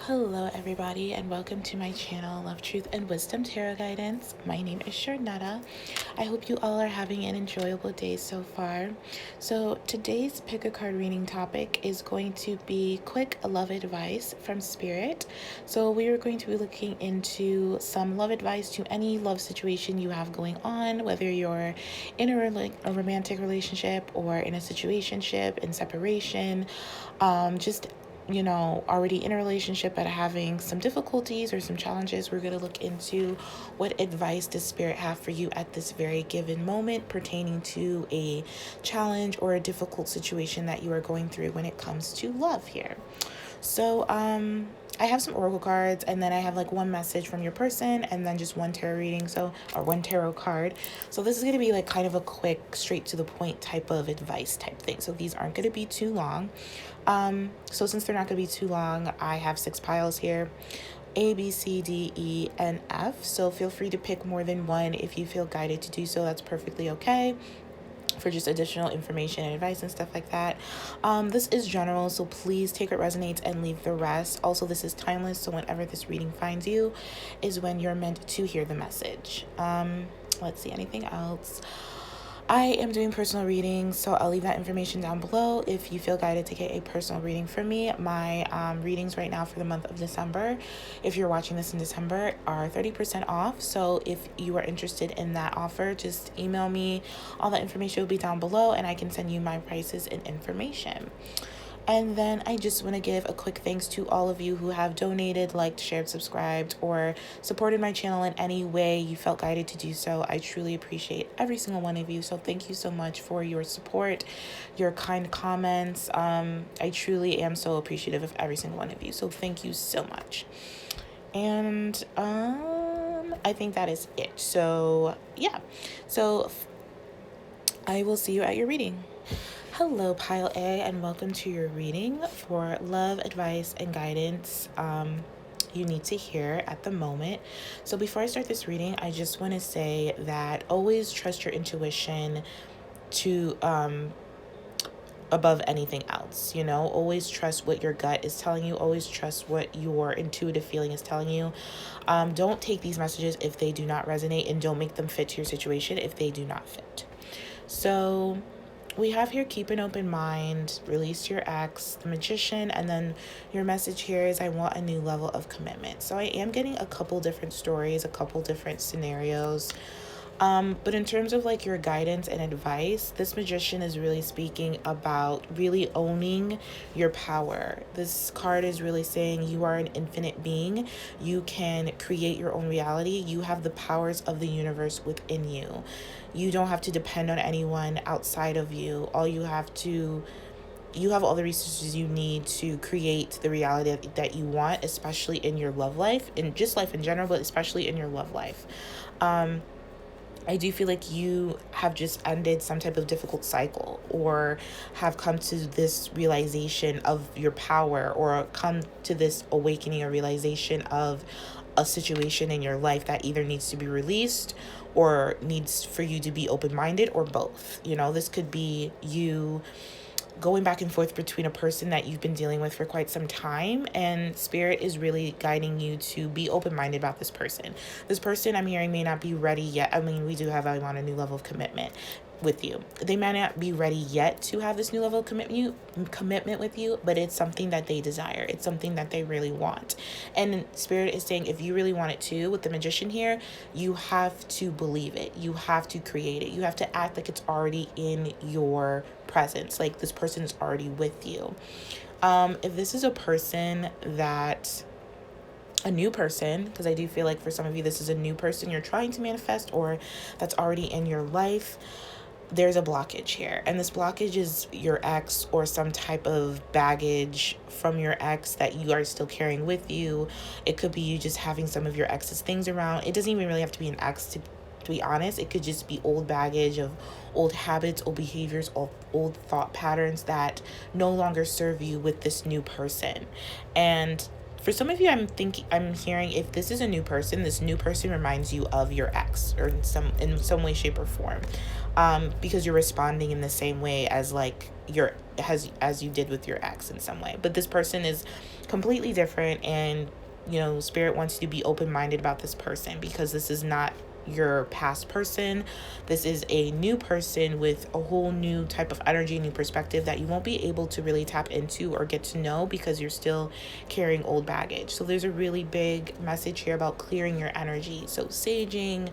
Hello everybody and welcome to my channel Love, Truth, and Wisdom Tarot Guidance. My name is Sharnetta. I hope you all are having an enjoyable day so far. So today's pick a card reading topic is going to be quick love advice from Spirit. So we are going to be looking into some love advice to any love situation you have going on, whether you're in a romantic relationship or in a situationship, in separation, just already in a relationship but having some difficulties or some challenges. We're going to look into what advice does Spirit have for you at this very given moment pertaining to a challenge or a difficult situation that you are going through when it comes to love here. So, I have some oracle cards, and then I have like one message from your person, and then just one tarot reading, or one tarot card. So this is going to be like kind of a quick, straight to the point type of advice type thing. So these aren't going to be too long. So since they're not going to be too long, I have 6 piles here. A, B, C, D, E, and F. So feel free to pick more than one if you feel guided to do so. That's perfectly okay for just additional information and advice and stuff like that. This is general, so please take what resonates and leave the rest. Also, this is timeless, so whenever this reading finds you is when you're meant to hear the message. Let's see, anything else? I am doing personal readings, so I'll leave that information down below if you feel guided to get a personal reading from me. My readings right now for the month of December, if you're watching this in December, are 30% off. So if you are interested in that offer, just email me. All the information will be down below, and I can send you my prices and information. And then I just want to give a quick thanks to all of you who have donated, liked, shared, subscribed, or supported my channel in any way you felt guided to do so. I truly appreciate every single one of you. So thank you so much for your support, your kind comments. I truly am so appreciative of every single one of you. So thank you so much. And I think that is it. So yeah. So I will see you at your reading. Hello, Pile A, and welcome to your reading for love, advice, and guidance you need to hear at the moment. So before I start this reading, I just want to say that always trust your intuition to above anything else. Always trust what your gut is telling you. Always trust what your intuitive feeling is telling you. Don't take these messages if they do not resonate, and don't make them fit to your situation if they do not fit. So we have here, keep an open mind, release your ex, the Magician, and then your message here is I want a new level of commitment. So I am getting a couple different stories, a couple different scenarios. But in terms of like your guidance and advice, this Magician is really speaking about really owning your power. This card is really saying you are an infinite being. You can create your own reality. You have the powers of the universe within you. You don't have to depend on anyone outside of you. You have all the resources you need to create the reality that you want, especially in your love life, and just life in general, but especially in your love life. I do feel like you have just ended some type of difficult cycle, or have come to this realization of your power, or come to this awakening or realization of a situation in your life that either needs to be released or needs for you to be open-minded, or both. This could be you going back and forth between a person that you've been dealing with for quite some time, and Spirit is really guiding you to be open-minded about this person. This person, I'm hearing, may not be ready yet. I mean, we do have I want a new level of commitment with you. They may not be ready yet to have this new level of commitment with you, but it's something that they desire. It's something that they really want. And Spirit is saying if you really want it too, with the Magician here, you have to believe it. You have to create it. You have to act like it's already in your presence, like this person is already with you. If this is a person that a new person, because I do feel like for some of you this is a new person you're trying to manifest, or that's already in your life, there's a blockage here, and this blockage is your ex or some type of baggage from your ex that you are still carrying with you. It could be you just having some of your ex's things around. It doesn't even really have to be an ex, to be honest. It could just be old baggage of old habits, old behaviors, old thought patterns that no longer serve you with this new person. And for some of you, I'm hearing if this is a new person, this new person reminds you of your ex, or in some way, shape, or form. because you're responding in the same way as like as you did with your ex in some way. But this person is completely different, and spirit wants you to be open-minded about this person, because this is not your past person. This is a new person with a whole new type of energy, new perspective that you won't be able to really tap into or get to know, because you're still carrying old baggage. So there's a really big message here about clearing your energy. So saging,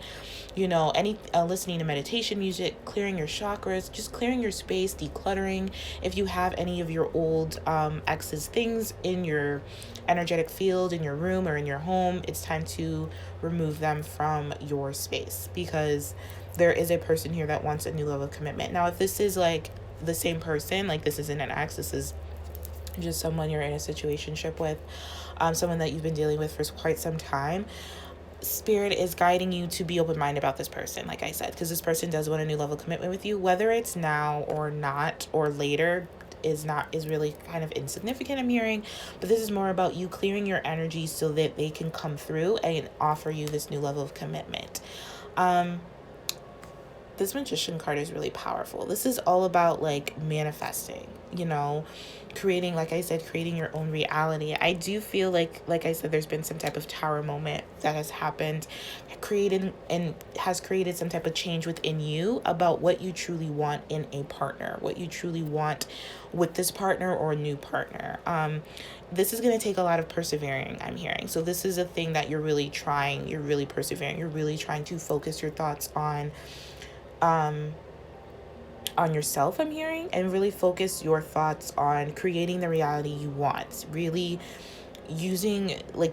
any listening to meditation music, clearing your chakras, just clearing your space, decluttering. If you have any of your old ex's things in your energetic field, in your room or in your home, it's time to remove them from your space, because there is a person here that wants a new level of commitment. Now, if this is like the same person, like this isn't an ex, this is just someone you're in a situationship with, someone that you've been dealing with for quite some time, Spirit is guiding you to be open-minded about this person, like I said, because this person does want a new level of commitment with you. Whether it's now or not or later is really kind of insignificant, I'm hearing, but this is more about you clearing your energy so that they can come through and offer you this new level of commitment. This Magician card is really powerful. This is all about like manifesting, creating, like I said, creating your own reality. I do feel like I said, there's been some type of tower moment that has happened, has created some type of change within you about what you truly want in a partner, what you truly want with this partner or a new partner. This is going to take a lot of persevering, I'm hearing. So this is a thing that you're really trying, you're really persevering, you're really trying to focus your thoughts on yourself, I'm hearing, and really focus your thoughts on creating the reality you want, really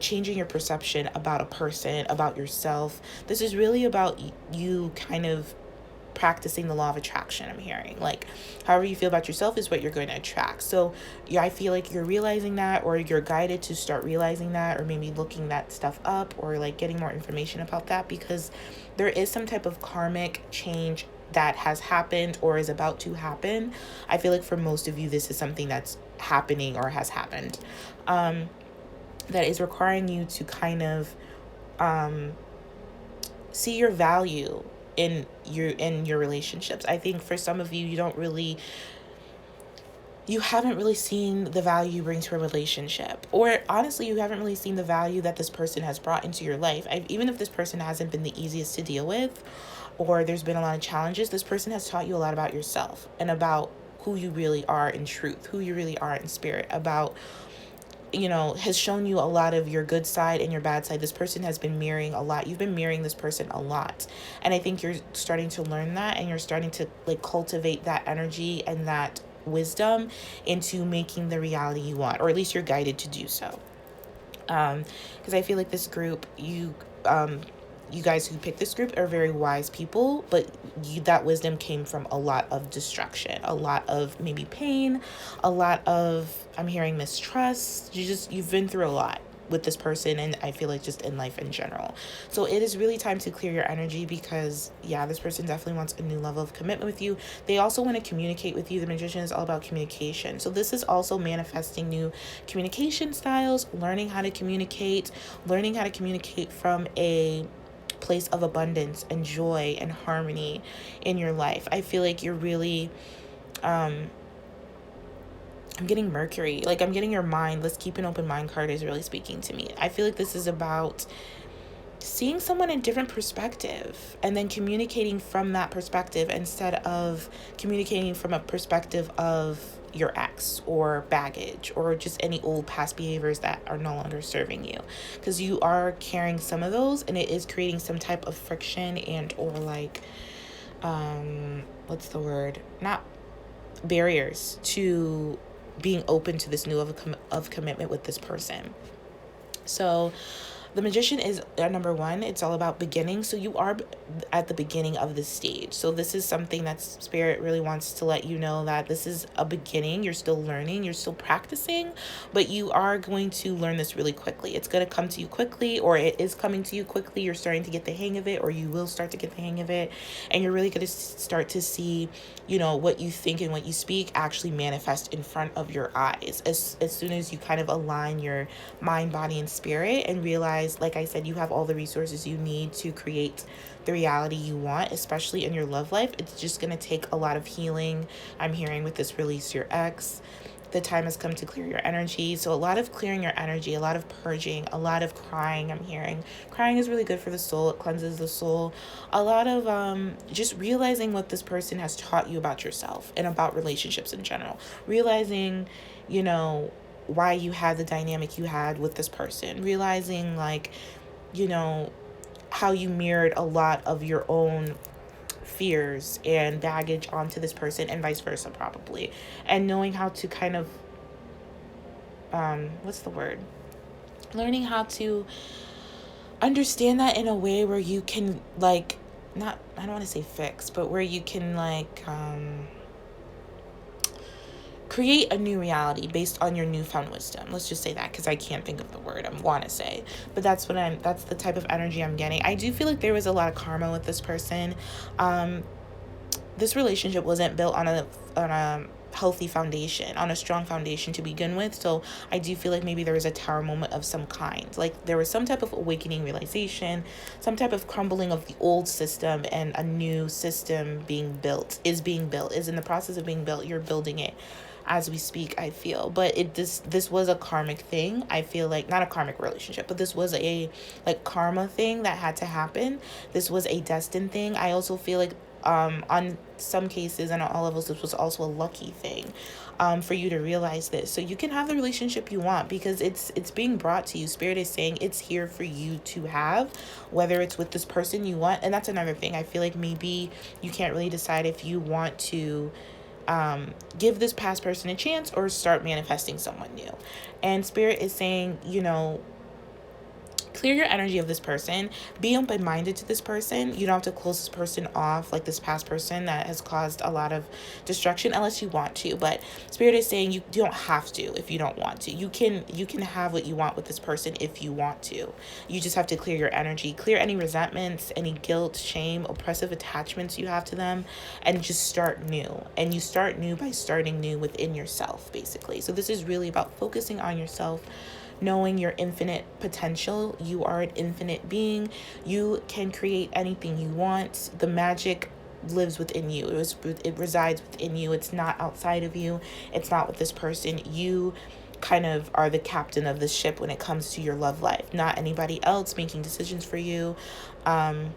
changing your perception about a person, about yourself. This is really about you kind of practicing the law of attraction, I'm hearing. Like, however you feel about yourself is what you're going to attract. So yeah, I feel like you're realizing that, or you're guided to start realizing that, or maybe looking that stuff up, or like getting more information about that, because there is some type of karmic change that has happened or is about to happen. I feel like for most of you, this is something that's happening or has happened, that is requiring you to kind of see your value in your relationships. I think for some of you, you haven't really seen the value you bring to a relationship, or honestly, you haven't really seen the value that this person has brought into your life. Even if this person hasn't been the easiest to deal with, or there's been a lot of challenges, this person has taught you a lot about yourself and about who you really are in truth, who you really are in spirit, about, has shown you a lot of your good side and your bad side. This person has been mirroring a lot. You've been mirroring this person a lot. And I think you're starting to learn that, and you're starting to cultivate that energy and that wisdom into making the reality you want, or at least you're guided to do so. Because I feel like this group, you guys who picked this group are very wise people, but that wisdom came from a lot of destruction, a lot of maybe pain, a lot of, I'm hearing, mistrust. You've been through a lot with this person, and I feel like just in life in general. So it is really time to clear your energy, because this person definitely wants a new level of commitment with you. They also want to communicate with you. The Magician is all about communication. So this is also manifesting new communication styles, learning how to communicate from a place of abundance and joy and harmony in your life. I feel like you're really I'm getting Mercury. Like, I'm getting your mind. Let's keep an open mind card is really speaking to me. I feel like this is about seeing someone in different perspective and then communicating from that perspective, instead of communicating from a perspective of your ex or baggage or just any old past behaviors that are no longer serving you, because you are carrying some of those, and it is creating some type of friction and or what's the word, not barriers to being open to this new level of commitment with this person. So the Magician is number one. It's all about beginning. So you are at the beginning of this stage. So this is something that Spirit really wants to let you know, that this is a beginning. You're still learning. You're still practicing, but you are going to learn this really quickly. It's going to come to you quickly, or it is coming to you quickly. You're starting to get the hang of it, or you will start to get the hang of it. And you're really going to start to see, what you think and what you speak actually manifest in front of your eyes. As soon as you kind of align your mind, body, and spirit and realize realize, like I said, you have all the resources you need to create the reality you want, especially in your love life. It's just going to take a lot of healing. I'm hearing with this release your ex, the time has come to clear your energy. So a lot of clearing your energy, a lot of purging, a lot of crying. I'm hearing crying is really good for the soul. It cleanses the soul. A lot of just realizing what this person has taught you about yourself and about relationships in general. Realizing, you know, why you had the dynamic you had with this person. Realizing, like, you know, how you mirrored a lot of your own fears and baggage onto this person, and vice versa, probably. And knowing how to kind of what's the word, learning how to understand that in a way where you can, like, not, I don't want to say fix, but where you can, like, create a new reality based on your newfound wisdom. Let's just say that, because I can't think of the word I want to say, but that's the type of energy I'm getting. I do feel like there was a lot of karma with this person. This relationship wasn't built on a healthy foundation, on a strong foundation to begin with. So I do feel like maybe there was a tower moment of some kind. Like there was some type of awakening, realization, some type of crumbling of the old system, and a new system is in the process of being built. You're building it as we speak, I feel. But this was a karmic thing. I feel like, not a karmic relationship, but this was a, like, karma thing that had to happen. This was a destined thing. I also feel like on some cases and on all levels, this was also a lucky thing for you to realize this. So you can have the relationship you want, because it's being brought to you. Spirit is saying it's here for you to have, whether it's with this person you want. And that's another thing. I feel like maybe you can't really decide if you want to give this past person a chance or start manifesting someone new. And Spirit is saying, you know, clear your energy of this person. Be open-minded to this person. You don't have to close this person off, like this past person that has caused a lot of destruction, unless you want to. But Spirit is saying you don't have to if you don't want to. You can have what you want with this person if you want to. You just have to clear your energy, clear any resentments, any guilt, shame, oppressive attachments you have to them, and just start new. And you start new by starting new within yourself, basically. So this is really about focusing on yourself, knowing your infinite potential. You are an infinite being. You can create anything you want. The magic lives within you. It resides within you. It's not outside of you. It's not with this person. You kind of are the captain of the ship when it comes to your love life, not anybody else making decisions for you in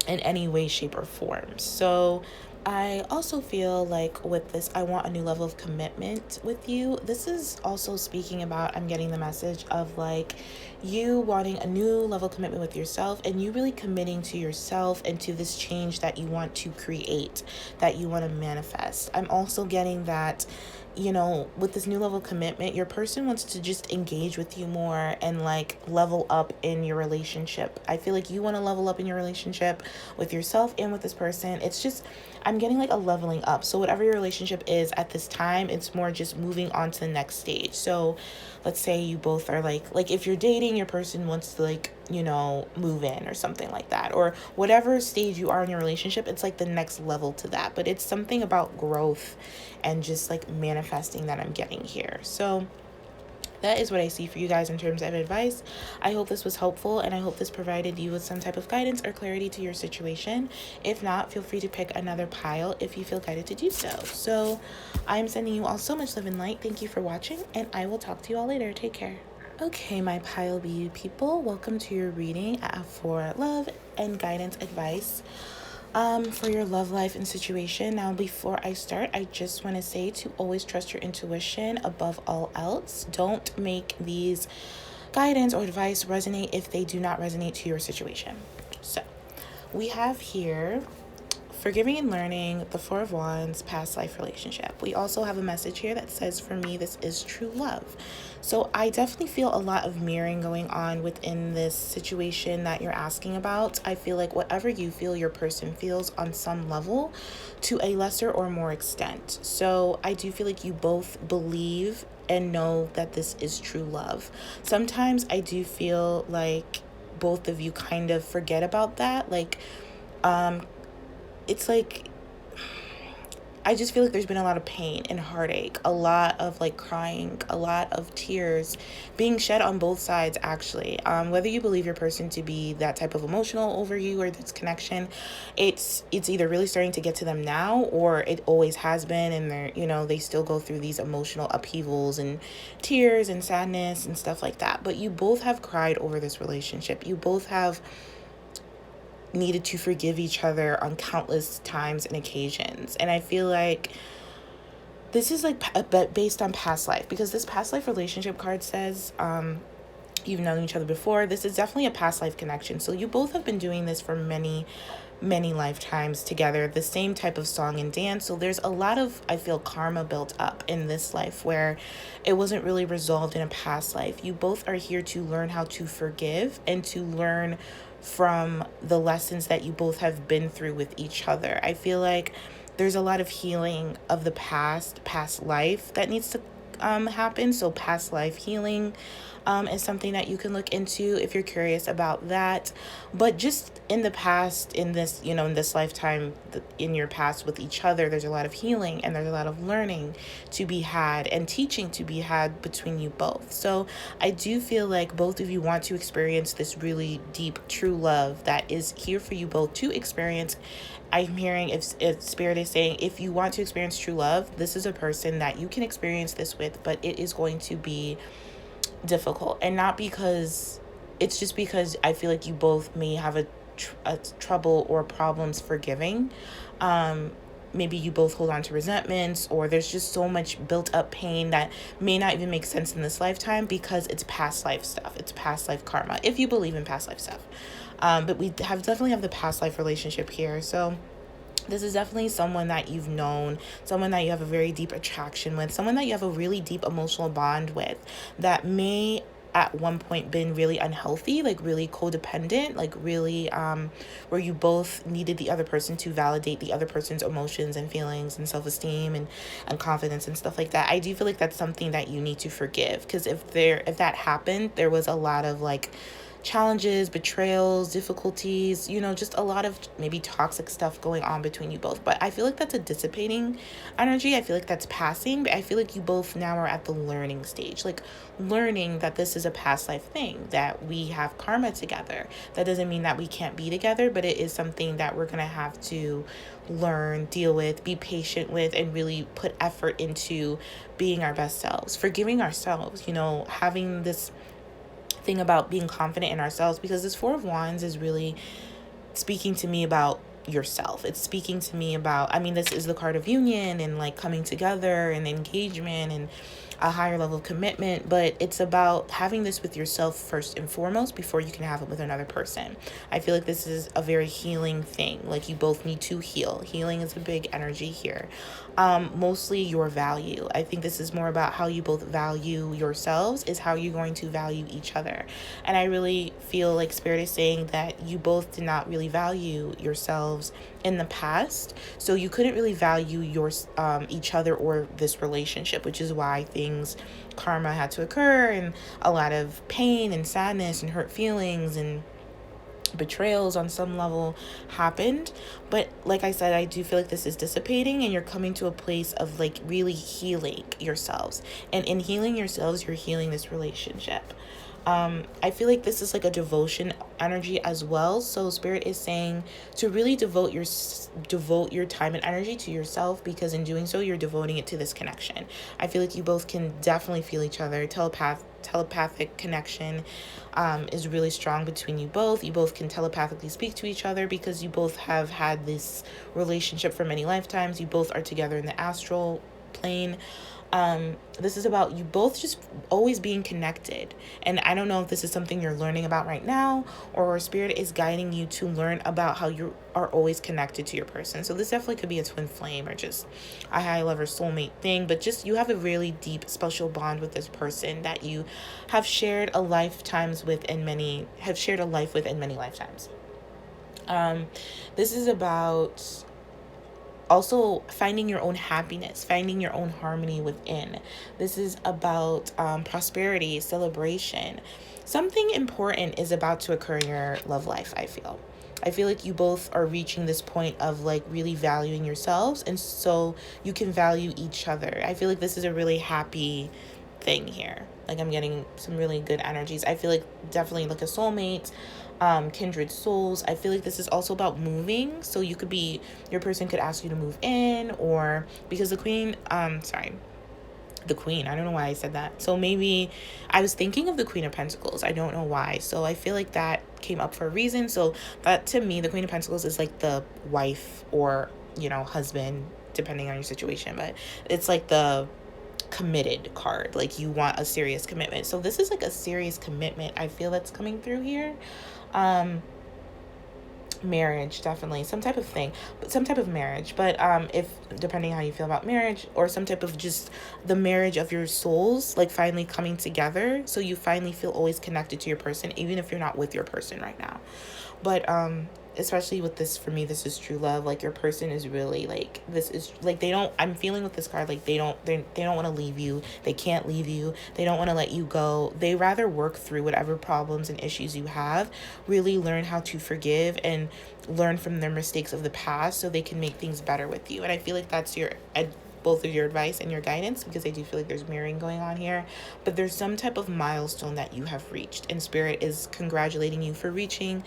any way, shape, or form. So I also feel like with this, I want a new level of commitment with you. This is also speaking about, I'm getting the message of, like, you wanting a new level of commitment with yourself, and you really committing to yourself and to this change that you want to create, that you want to manifest. I'm also getting that, you know, with this new level of commitment, your person wants to just engage with you more and, like, level up in your relationship. I feel like you want to level up in your relationship with yourself and with this person. It's just, I'm getting like a leveling up. So whatever your relationship is at this time, it's more just moving on to the next stage. So let's say you both are like if you're dating, your person wants to, like, you know, move in or something like that, or whatever stage you are in your relationship, it's like the next level to that. But it's something about growth and just, like, manifesting that I'm getting here. So that is what I see for you guys in terms of advice. I hope this was helpful, and I hope this provided you with some type of guidance or clarity to your situation. If not, feel free to pick another pile if you feel guided to do so. So I'm sending you all so much love and light. Thank you for watching, and I will talk to you all later. Take care. Okay, my pile B people, welcome to your reading for love and guidance advice for your love life and situation. Now, before I start, I just want to say to always trust your intuition above all else. Don't make these guidance or advice resonate if they do not resonate to your situation. So we have here forgiving and learning, the Four of Wands, past life relationship. We also have a message here that says, for me, this is true love. So I definitely feel a lot of mirroring going on within this situation that you're asking about. I feel like whatever you feel, your person feels on some level to a lesser or more extent. So I do feel like you both believe and know that this is true love. Sometimes I do feel like both of you kind of forget about that. Like, it's like, I just feel like there's been a lot of pain and heartache, a lot of like crying, a lot of tears being shed on both sides, actually. Whether you believe your person to be that type of emotional over you or this connection, it's either really starting to get to them now, or it always has been, and they're, they still go through these emotional upheavals and tears and sadness and stuff like that. But you both have cried over this relationship. You both have needed to forgive each other on countless times and occasions. And I feel like this is like based on past life, because this past life relationship card says you've known each other before. This is definitely a past life connection. So you both have been doing this for many lifetimes together, the same type of song and dance. So there's a lot of, I feel, karma built up in this life where it wasn't really resolved in a past life. You both are here to learn how to forgive and to learn from the lessons that you both have been through with each other. I feel like there's a lot of healing of the past life that needs to happen. So past life healing is something that you can look into if you're curious about that. But just in the past, in this, in this lifetime, in your past with each other, there's a lot of healing and there's a lot of learning to be had and teaching to be had between you both. So I do feel like both of you want to experience this really deep, true love that is here for you both to experience. I'm hearing if Spirit is saying, if you want to experience true love, this is a person that you can experience this with, but it is going to be difficult. And not because, it's just because I feel like you both may have a trouble or problems forgiving. Maybe you both hold on to resentments, or there's just so much built up pain that may not even make sense in this lifetime because it's past life stuff. It's past life karma, if you believe in past life stuff. But we definitely have the past life relationship here. So this is definitely someone that you've known, someone that you have a very deep attraction with, someone that you have a really deep emotional bond with, that may at one point been really unhealthy, like really codependent, like really where you both needed the other person to validate the other person's emotions and feelings and self-esteem and confidence and stuff like that. I do feel like that's something that you need to forgive, because if that happened, there was a lot of like challenges, betrayals, difficulties, just a lot of maybe toxic stuff going on between you both. But I feel like that's a dissipating energy. I feel like that's passing, but I feel like you both now are at the learning stage, like learning that this is a past life thing, that we have karma together. That doesn't mean that we can't be together, but it is something that we're going to have to learn, deal with, be patient with, and really put effort into being our best selves, forgiving ourselves, having this thing about being confident in ourselves, because this Four of Wands is really speaking to me about yourself. It's speaking to me about, this is the card of union and like coming together and engagement and a higher level of commitment, but it's about having this with yourself first and foremost before you can have it with another person. I feel like this is a very healing thing. Like you both need to heal. Healing is a big energy here. Mostly your value. I think this is more about how you both value yourselves is how you're going to value each other. And I really feel like Spirit is saying that you both did not really value yourselves in the past, so you couldn't really value each other or this relationship, which is why karma had to occur, and a lot of pain and sadness and hurt feelings and betrayals on some level happened. But like I said, I do feel like this is dissipating and you're coming to a place of like really healing yourselves, and in healing yourselves, you're healing this relationship. I feel like this is like a devotion energy as well. So Spirit is saying to really devote your time and energy to yourself, because in doing so, you're devoting it to this connection. I feel like you both can definitely feel each other. Telepathic connection is really strong between you both. You both can telepathically speak to each other because you both have had this relationship for many lifetimes. You both are together in the astral plane. This is about you both just always being connected. And I don't know if this is something you're learning about right now, or Spirit is guiding you to learn about how you are always connected to your person. So this definitely could be a twin flame or just a high level soulmate thing, but just you have a really deep special bond with this person that you have shared a life with in many lifetimes. This is about also finding your own happiness, finding your own harmony within. This is about prosperity, celebration. Something important is about to occur in your love life, I feel. I feel like you both are reaching this point of like really valuing yourselves, and so you can value each other. I feel like this is a really happy thing here. Like I'm getting some really good energies. I feel like definitely like a soulmate, kindred souls. I feel like this is also about moving. So you could be, your person could ask you to move in, or because the queen, I don't know why I said that. So maybe I was thinking of the Queen of Pentacles. I don't know why. So I feel like that came up for a reason. So that, to me, the Queen of Pentacles is like the wife or, you know, husband, depending on your situation. But it's like the committed card. Like you want a serious commitment. So this is like a serious commitment I feel that's coming through here. Marriage, definitely some type of thing, but some type of marriage. But if, depending how you feel about marriage, or some type of just the marriage of your souls, like finally coming together, so you finally feel always connected to your person, even if you're not with your person right now. But especially with this, for me, this is true love. Like your person is really like, this is like, they don't, I'm feeling with this card, like they don't want to leave you. They can't leave you. They don't want to let you go. They rather work through whatever problems and issues you have, really learn how to forgive and learn from their mistakes of the past so they can make things better with you. And I feel like that's your both of your advice and your guidance, because I do feel like there's mirroring going on here. But there's some type of milestone that you have reached, and Spirit is congratulating you for reaching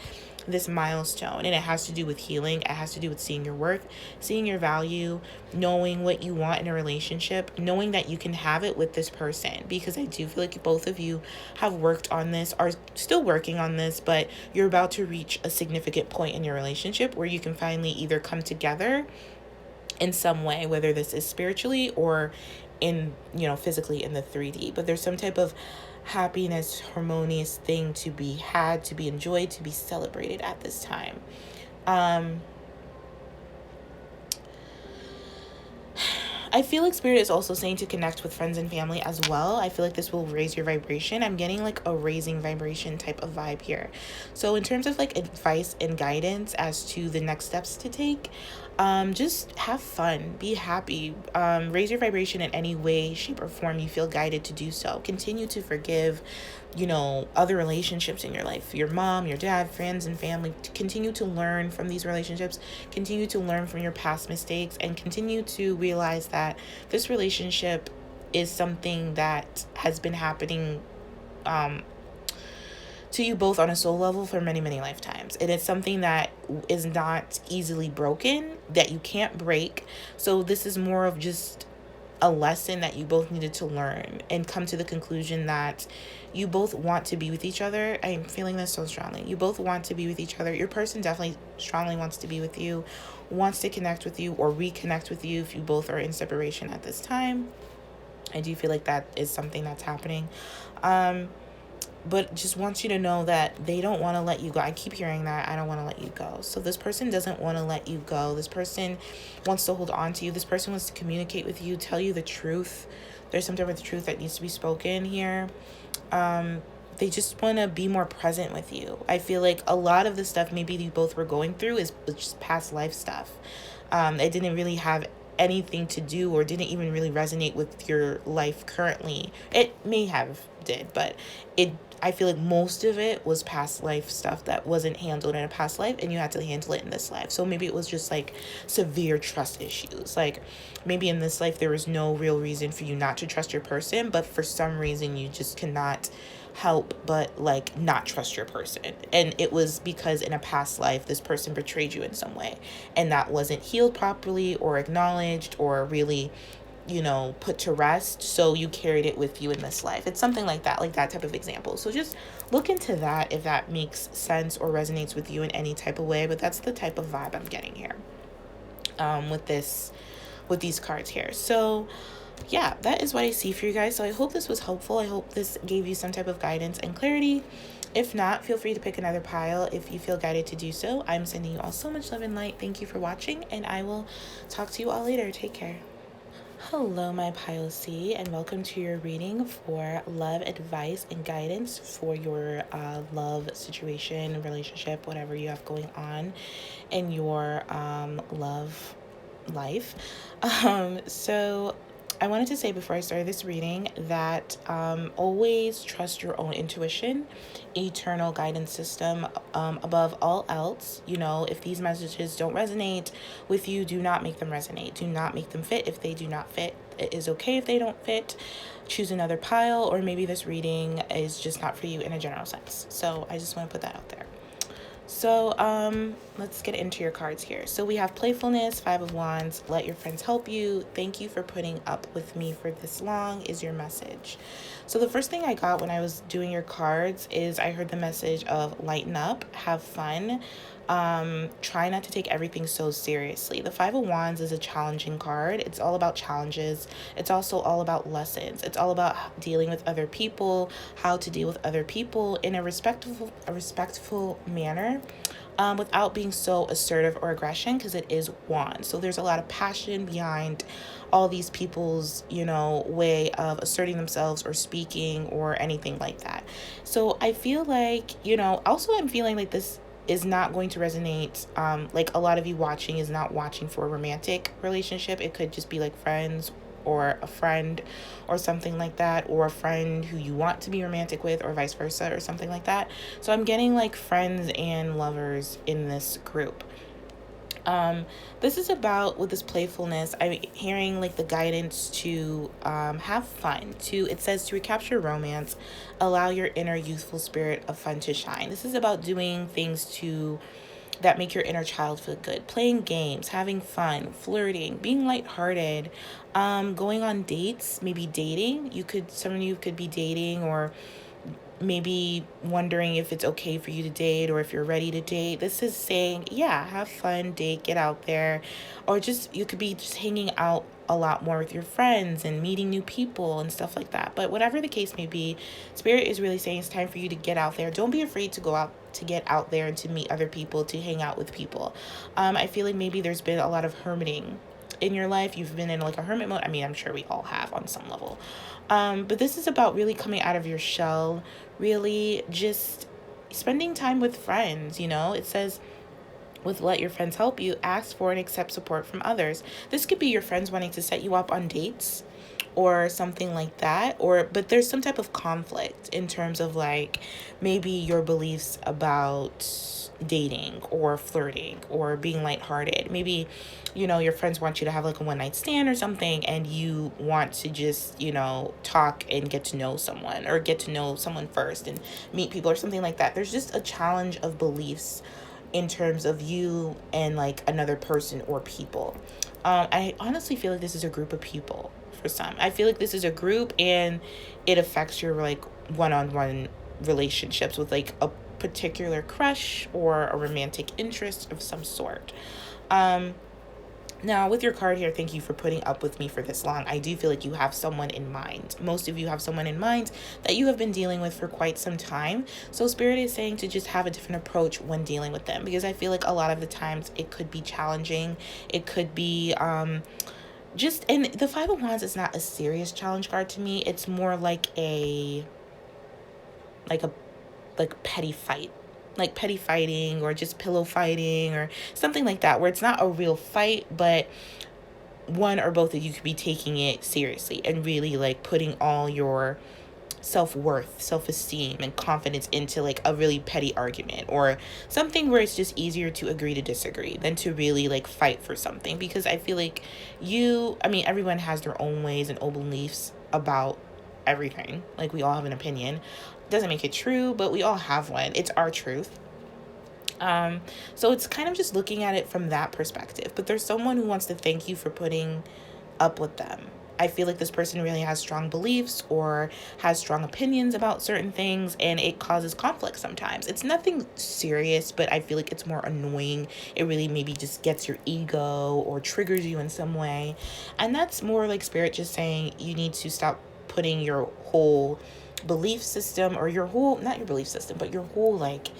this milestone. And it has to do with healing. It has to do with seeing your worth, seeing your value, knowing what you want in a relationship, knowing that you can have it with this person. Because I do feel like both of you have worked on this, are still working on this, but you're about to reach a significant point in your relationship where you can finally either come together in some way, whether this is spiritually or in, you know, physically in the 3D. But there's some type of happiness, harmonious thing to be had, to be enjoyed, to be celebrated at this time. I feel like Spirit is also saying to connect with friends and family as well. I feel like this will raise your vibration. I'm getting like a raising vibration type of vibe here. So in terms of like advice and guidance as to the next steps to take, just have fun, be happy, raise your vibration in any way, shape, or form you feel guided to do so. Continue to forgive, you know, other relationships in your life, your mom, your dad, friends, and family. Continue to learn from these relationships, continue to learn from your past mistakes, and continue to realize that this relationship is something that has been happening to you both on a soul level for many, many lifetimes. And it's something that is not easily broken, that you can't break. So this is more of just a lesson that you both needed to learn and come to the conclusion that you both want to be with each other. I'm feeling this so strongly. You both want to be with each other. Your person definitely strongly wants to be with you, wants to connect with you or reconnect with you if you both are in separation at this time. I do feel like that is something that's happening. But just wants you to know that they don't want to let you go. I keep hearing that. I don't want to let you go. So this person doesn't want to let you go. This person wants to hold on to you. This person wants to communicate with you, tell you the truth. There's some type of truth that needs to be spoken here. They just want to be more present with you. I feel like a lot of the stuff maybe you both were going through is just past life stuff. It didn't really have anything to do or didn't even really resonate with your life currently. It may have did, but I feel like most of it was past life stuff that wasn't handled in a past life and you had to handle it in this life. So maybe it was just like severe trust issues. Like maybe in this life there was no real reason for you not to trust your person, but for some reason you just cannot help but like not trust your person. And it was because in a past life this person betrayed you in some way and that wasn't healed properly or acknowledged or really, you know, put to rest. So you carried it with you in this life. It's something like that type of example. So just look into that if that makes sense or resonates with you in any type of way. But that's the type of vibe I'm getting here with these cards here. So yeah, that is what I see for you guys. So I hope this was helpful. I hope this gave you some type of guidance and clarity. If not, feel free to pick another pile if you feel guided to do so. I'm sending you all so much love and light. Thank you for watching, and I will talk to you all later. Take care. Hello, my Pile C, and welcome to your reading for love advice and guidance for your love situation, relationship, whatever you have going on in your love life. So I wanted to say before I started this reading that always trust your own intuition, eternal guidance system above all else. You know, if these messages don't resonate with you, do not make them resonate. Do not make them fit if they do not fit. It is okay if they don't fit. Choose another pile, or maybe this reading is just not for you in a general sense. So I just want to put that out there. So let's get into your cards here. So we have playfulness, 5 of Wands, let your friends help you. Thank you for putting up with me for this long is your message. So the first thing I got when I was doing your cards is I heard the message of lighten up, have fun. Try not to take everything so seriously. The 5 of Wands is a challenging card. It's all about challenges. It's also all about lessons. It's all about dealing with other people, how to deal with other people in a respectful manner. Without being so assertive or aggression, because it is Wands. So there's a lot of passion behind all these people's, way of asserting themselves or speaking or anything like that. So I feel like, also I'm feeling like this is not going to resonate. Like a lot of you watching is not watching for a romantic relationship. It could just be like friends or a friend or something like that, or a friend who you want to be romantic with, or vice versa, or something like that. So I'm getting like friends and lovers in this group. This is about, with this playfulness, I'm hearing like the guidance to have fun. It says to recapture romance, allow your inner youthful spirit of fun to shine. This is about doing things that make your inner child feel good. Playing games, having fun, flirting, being lighthearted, going on dates, maybe dating. Some of you could be dating, or maybe wondering if it's okay for you to date or if you're ready to date. This is saying, yeah, have fun, date, get out there. Or you could be just hanging out a lot more with your friends and meeting new people and stuff like that. But whatever the case may be, Spirit is really saying it's time for you to get out there. Don't be afraid to go out, to get out there and to meet other people, to hang out with people. I feel like maybe there's been a lot of hermiting in your life. You've been in like a hermit mode. I mean, I'm sure we all have on some level. But this is about really coming out of your shell, really just spending time with friends. It says, with let your friends help you, ask for and accept support from others. This could be your friends wanting to set you up on dates or something like that, but there's some type of conflict in terms of like maybe your beliefs about dating or flirting or being lighthearted. Maybe your friends want you to have like a one night stand or something, and you want to just talk and get to know someone, or get to know someone first and meet people or something like that. There's just a challenge of beliefs in terms of you and like another person or people. I honestly feel like this is a group of people. For some, I feel like this is a group, and it affects your like one-on-one relationships with like a particular crush or a romantic interest of some sort. Now with your card here, thank you for putting up with me for this long. I do feel like you have someone in mind. Most of you have someone in mind that you have been dealing with for quite some time. So Spirit is saying to just have a different approach when dealing with them, because I feel like a lot of the times it could be challenging. It could be and the 5 of Wands is not a serious challenge card to me. It's more like a petty fight, like petty fighting, or just pillow fighting or something like that, where it's not a real fight, but one or both of you could be taking it seriously and really like putting all your self-worth, self-esteem, and confidence into like a really petty argument, or something where it's just easier to agree to disagree than to really like fight for something. Because I feel like everyone has their own ways and own beliefs about everything. Like we all have an opinion. Doesn't make it true, but we all have one. It's our truth. So it's kind of just looking at it from that perspective. But there's someone who wants to thank you for putting up with them. I feel like this person really has strong beliefs or has strong opinions about certain things, and it causes conflict sometimes. It's nothing serious, but I feel like it's more annoying. It really maybe just gets your ego or triggers you in some way. And that's more like Spirit just saying you need to stop putting your whole belief system, or not your belief system, but your whole like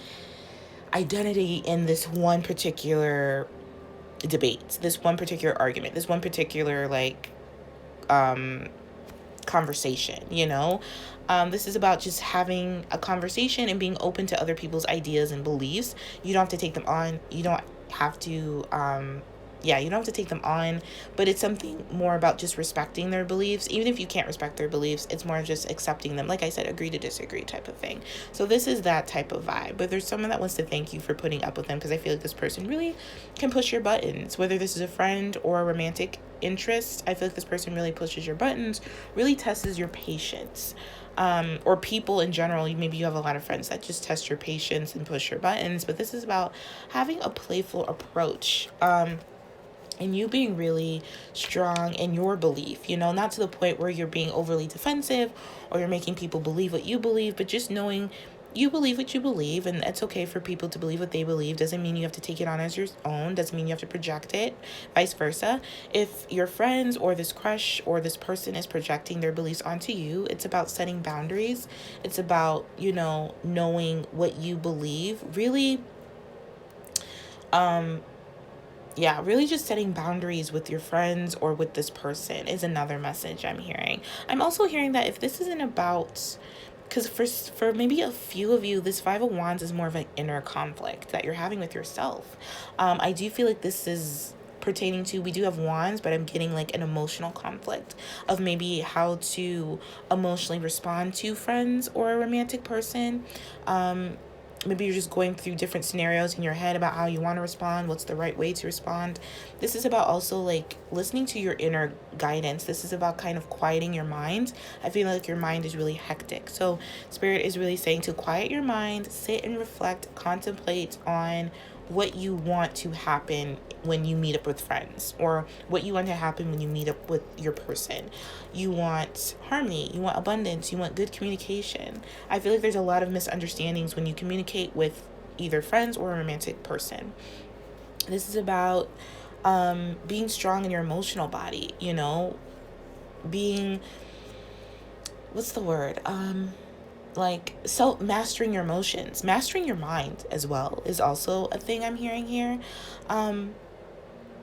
identity in this one particular debate, this one particular argument, this one particular like conversation. This is about just having a conversation and being open to other people's ideas and beliefs. You don't have to take them on. You don't have to yeah, you don't have to take them on, but it's something more about just respecting their beliefs. Even if you can't respect their beliefs, it's more just accepting them. Like I said, agree to disagree type of thing. So this is that type of vibe. But there's someone that wants to thank you for putting up with them, because I feel like this person really can push your buttons, whether this is a friend or a romantic interest. I feel like this person really pushes your buttons, really tests your patience. Or people in general, maybe you have a lot of friends that just test your patience and push your buttons, but this is about having a playful approach. And you being really strong in your belief, not to the point where you're being overly defensive or you're making people believe what you believe, but just knowing you believe what you believe, and it's okay for people to believe what they believe. Doesn't mean you have to take it on as your own. Doesn't mean you have to project it, vice versa. If your friends or this crush or this person is projecting their beliefs onto you, it's about setting boundaries. It's about, knowing what you believe. Really, really just setting boundaries with your friends or with this person is another message I'm hearing. I'm also hearing that if this isn't about, because for maybe a few of you, this Five of Wands is more of an inner conflict that you're having with yourself. I do feel like this is pertaining to, we do have wands, but I'm getting like an emotional conflict of maybe how to emotionally respond to friends or a romantic person. Maybe you're just going through different scenarios in your head about how you want to respond, what's the right way to respond. This is about also like listening to your inner guidance. This is about kind of quieting your mind. I feel like your mind is really hectic. So Spirit is really saying to quiet your mind, sit and reflect, contemplate on what you want to happen when you meet up with friends, or what you want to happen when you meet up with your person. You want harmony, you want abundance, you want good communication. I feel like there's a lot of misunderstandings when you communicate with either friends or a romantic person. This is about being strong in your emotional body, being, what's the word? Like mastering your emotions, mastering your mind as well is also a thing I'm hearing here.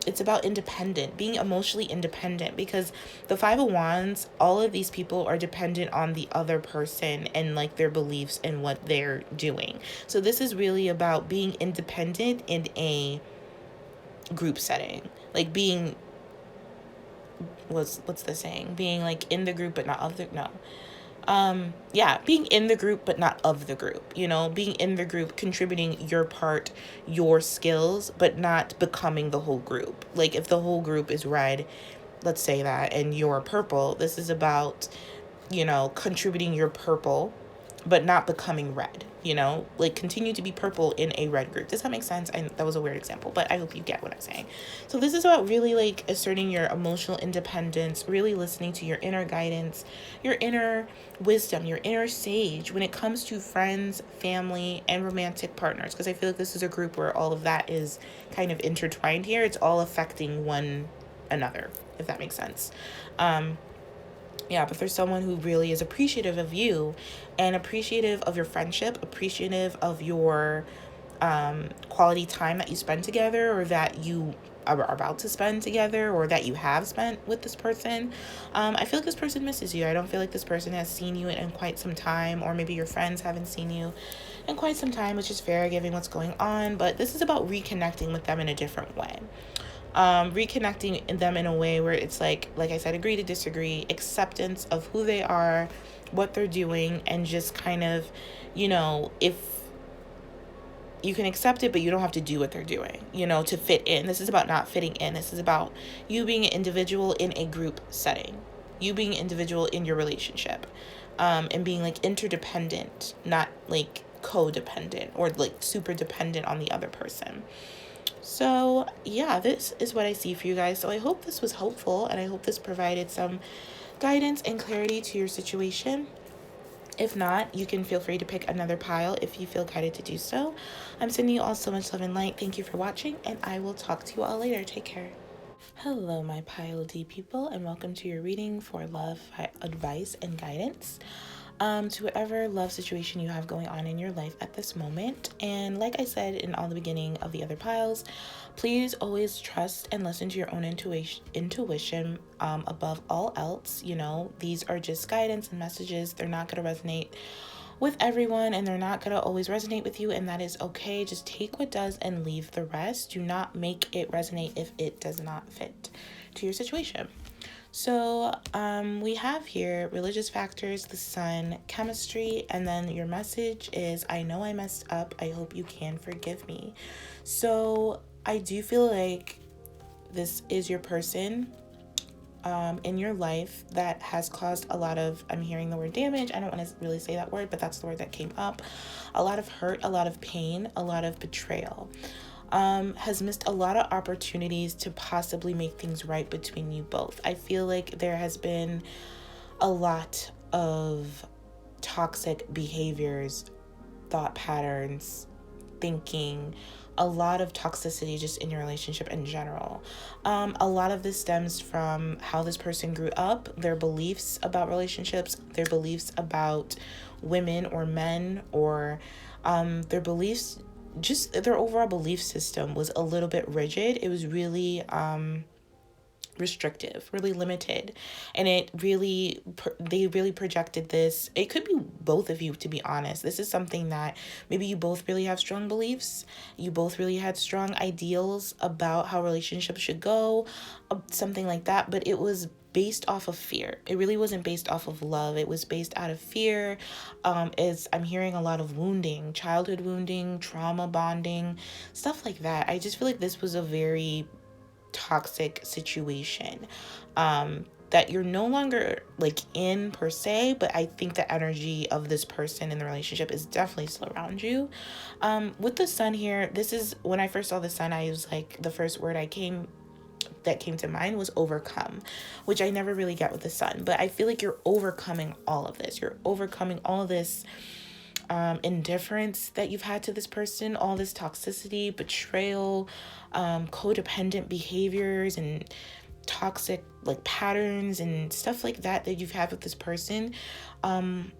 It's about being emotionally independent, because the Five of Wands, all of these people are dependent on the other person and like their beliefs and what they're doing. So this is really about being independent in a group setting, like being, what's the saying? Being like in the group but not of the, no. Being in the group but not of the group, being in the group, contributing your part, your skills, but not becoming the whole group. Like if the whole group is red, let's say that, and you're purple, this is about, contributing your purple but not becoming red, like continue to be purple in a red group. Does that make sense? And that was a weird example, but I hope you get what I'm saying. So this is about really like asserting your emotional independence, really listening to your inner guidance, your inner wisdom, your inner sage when it comes to friends, family, and romantic partners. Because I feel like this is a group where all of that is kind of intertwined here. It's all affecting one another, if that makes sense. But there's someone who really is appreciative of you and appreciative of your friendship, appreciative of your quality time that you spend together, or that you are about to spend together, or that you have spent with this person. I feel like this person misses you. I don't feel like this person has seen you in quite some time, or maybe your friends haven't seen you in quite some time, which is fair given what's going on. But this is about reconnecting with them in a different way. Reconnecting them in a way where it's like I said, agree to disagree, acceptance of who they are, what they're doing, and just kind of, if you can accept it, but you don't have to do what they're doing, to fit in. This is about not fitting in. This is about you being an individual in a group setting, you being an individual in your relationship, and being like interdependent, not like codependent or like super dependent on the other person. So this is what I see for you guys. So I hope this was helpful, and I hope this provided some guidance and clarity to your situation. If not, you can feel free to pick another pile if you feel guided to do so. I'm sending you all so much love and light. Thank you for watching, and I will talk to you all later. Take care. Hello, my pile D people, and welcome to your reading for love, advice, and guidance. To whatever love situation you have going on in your life at this moment. And like I said in all the beginning of the other piles, please always trust and listen to your own intuition above all else. These are just guidance and messages. They're not going to resonate with everyone, and they're not going to always resonate with you, and that is okay. Just take what does and leave the rest. Do not make it resonate if it does not fit to your situation. So we have here religious factors, the sun, chemistry, and then your message is, I know I messed up. I hope you can forgive me. So I do feel like this is your person in your life that has caused a lot of, I'm hearing the word damage. I don't want to really say that word, but that's the word that came up. A lot of hurt, a lot of pain, a lot of betrayal. Has missed a lot of opportunities to possibly make things right between you both. I feel like there has been a lot of toxic behaviors, thought patterns, thinking, a lot of toxicity just in your relationship in general. A lot of this stems from how this person grew up, their beliefs about relationships, their beliefs about women or men, or their beliefs, just their overall belief system was a little bit rigid. It was really restrictive, really limited, and they really projected this. It could be both of you, to be honest. This is something that maybe you both really have strong beliefs, you both really had strong ideals about how relationships should go, something like that, but it was based off of fear. It really wasn't based off of love. It was based out of fear. Is I'm hearing a lot of wounding, childhood wounding, trauma bonding, stuff like that. I just feel like this was a very toxic situation that you're no longer like in per se, but I think the energy of this person in the relationship is definitely still around you. With the sun here, this is when I first saw the sun, I was like, the first word that came to mind was overcome, which I never really get with the sun, but I feel like you're overcoming all of this. You're overcoming all of this indifference that you've had to this person, all this toxicity, betrayal, codependent behaviors, and toxic like patterns and stuff like that you've had with this person. I'm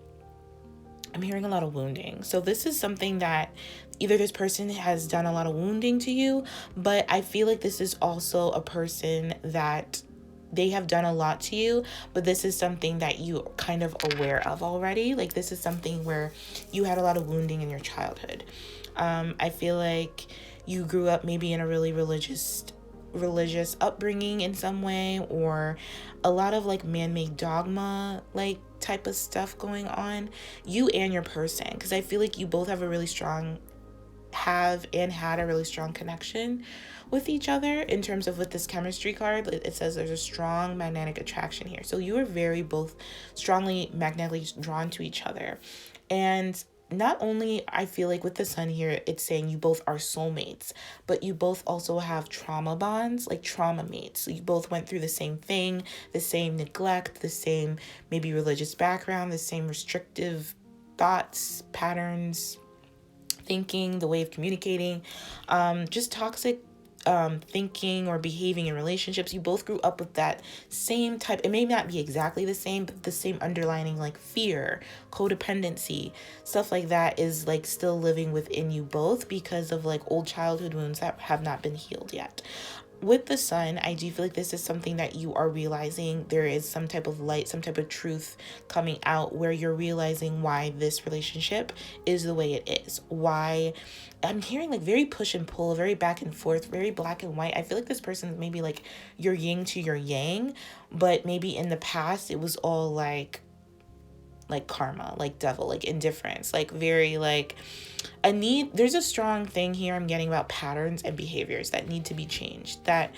hearing a lot of wounding. So this is something that either this person has done a lot of wounding to you, but I feel like this is also a person that they have done a lot to you, but this is something that you kind of aware of already. Like this is something where you had a lot of wounding in your childhood. I feel like you grew up maybe in a really religious upbringing in some way, or a lot of like man-made dogma like type of stuff going on, you and your person, because I feel like you both have a really strong had a really strong connection with each other. In terms of with this chemistry card, it says there's a strong magnetic attraction here, so you are very both strongly magnetically drawn to each other. And not only, I feel like with the sun here, it's saying you both are soulmates, but you both also have trauma bonds, like trauma mates. So you both went through the same thing, the same neglect, the same maybe religious background, the same restrictive thoughts, patterns, thinking, the way of communicating, just toxic thinking or behaving in relationships. You both grew up with that same type. It may not be exactly the same, but the same underlining like fear, codependency, stuff like that is like still living within you both because of like old childhood wounds that have not been healed yet. With the sun, I do feel like this is something that you are realizing there is some type of light, some type of truth coming out where you're realizing why this relationship is the way it is. Why I'm hearing like very push and pull, very back and forth, very black and white. I feel like this person is maybe like your yin to your yang, but maybe in the past it was all like karma, like devil, like indifference, like very like a need. There's a strong thing here I'm getting about patterns and behaviors that need to be changed, that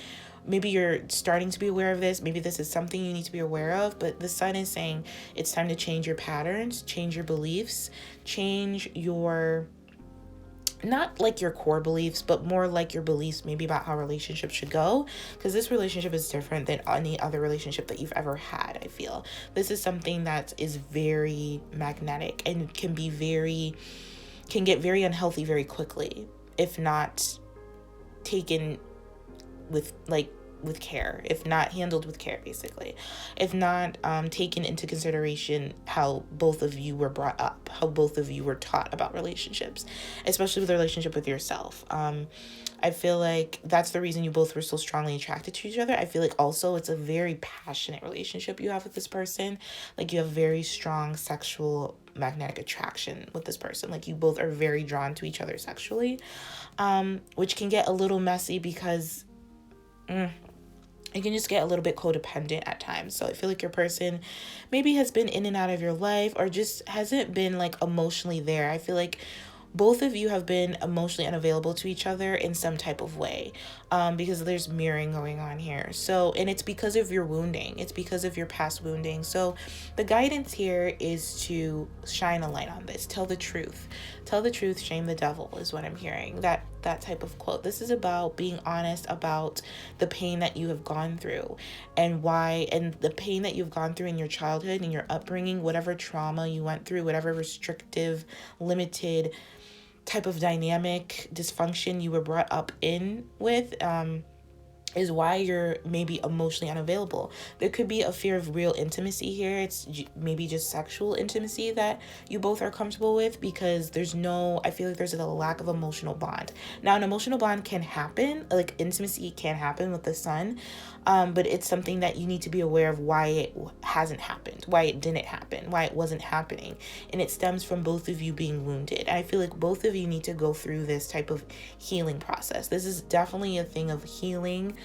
maybe you're starting to be aware of this. Maybe this is something you need to be aware of, but the sun is saying it's time to change your patterns, change your beliefs, change your, not like your core beliefs, but more like your beliefs maybe about how relationships should go, because this relationship is different than any other relationship that you've ever had. I feel this is something that is very magnetic and can get very unhealthy very quickly if not taken with care, if not handled with care, basically, if not taken into consideration how both of you were brought up, how both of you were taught about relationships, especially with the relationship with yourself. I feel like that's the reason you both were so strongly attracted to each other. I feel like also it's a very passionate relationship you have with this person. Like you have very strong sexual magnetic attraction with this person. Like you both are very drawn to each other sexually, which can get a little messy because it can just get a little bit codependent at times. So I feel like your person maybe has been in and out of your life or just hasn't been like emotionally there. I feel like both of you have been emotionally unavailable to each other in some type of way, because there's mirroring going on here. So, and it's because of your wounding. It's because of your past wounding. So the guidance here is to shine a light on this. Tell the truth. Tell the truth, shame the devil is what I'm hearing. That type of quote. This is about being honest about the pain that you have gone through and why, and the pain that you've gone through in your childhood and your upbringing, whatever trauma you went through, whatever restrictive, limited type of dynamic dysfunction you were brought up in with, is why you're maybe emotionally unavailable. There could be a fear of real intimacy here. It's maybe just sexual intimacy that you both are comfortable with, because I feel like there's a lack of emotional bond. Now, an emotional bond can happen, like intimacy can happen with the sun, but it's something that you need to be aware of why it hasn't happened, why it didn't happen, why it wasn't happening. And it stems from both of you being wounded. And I feel like both of you need to go through this type of healing process. This is definitely a thing of healing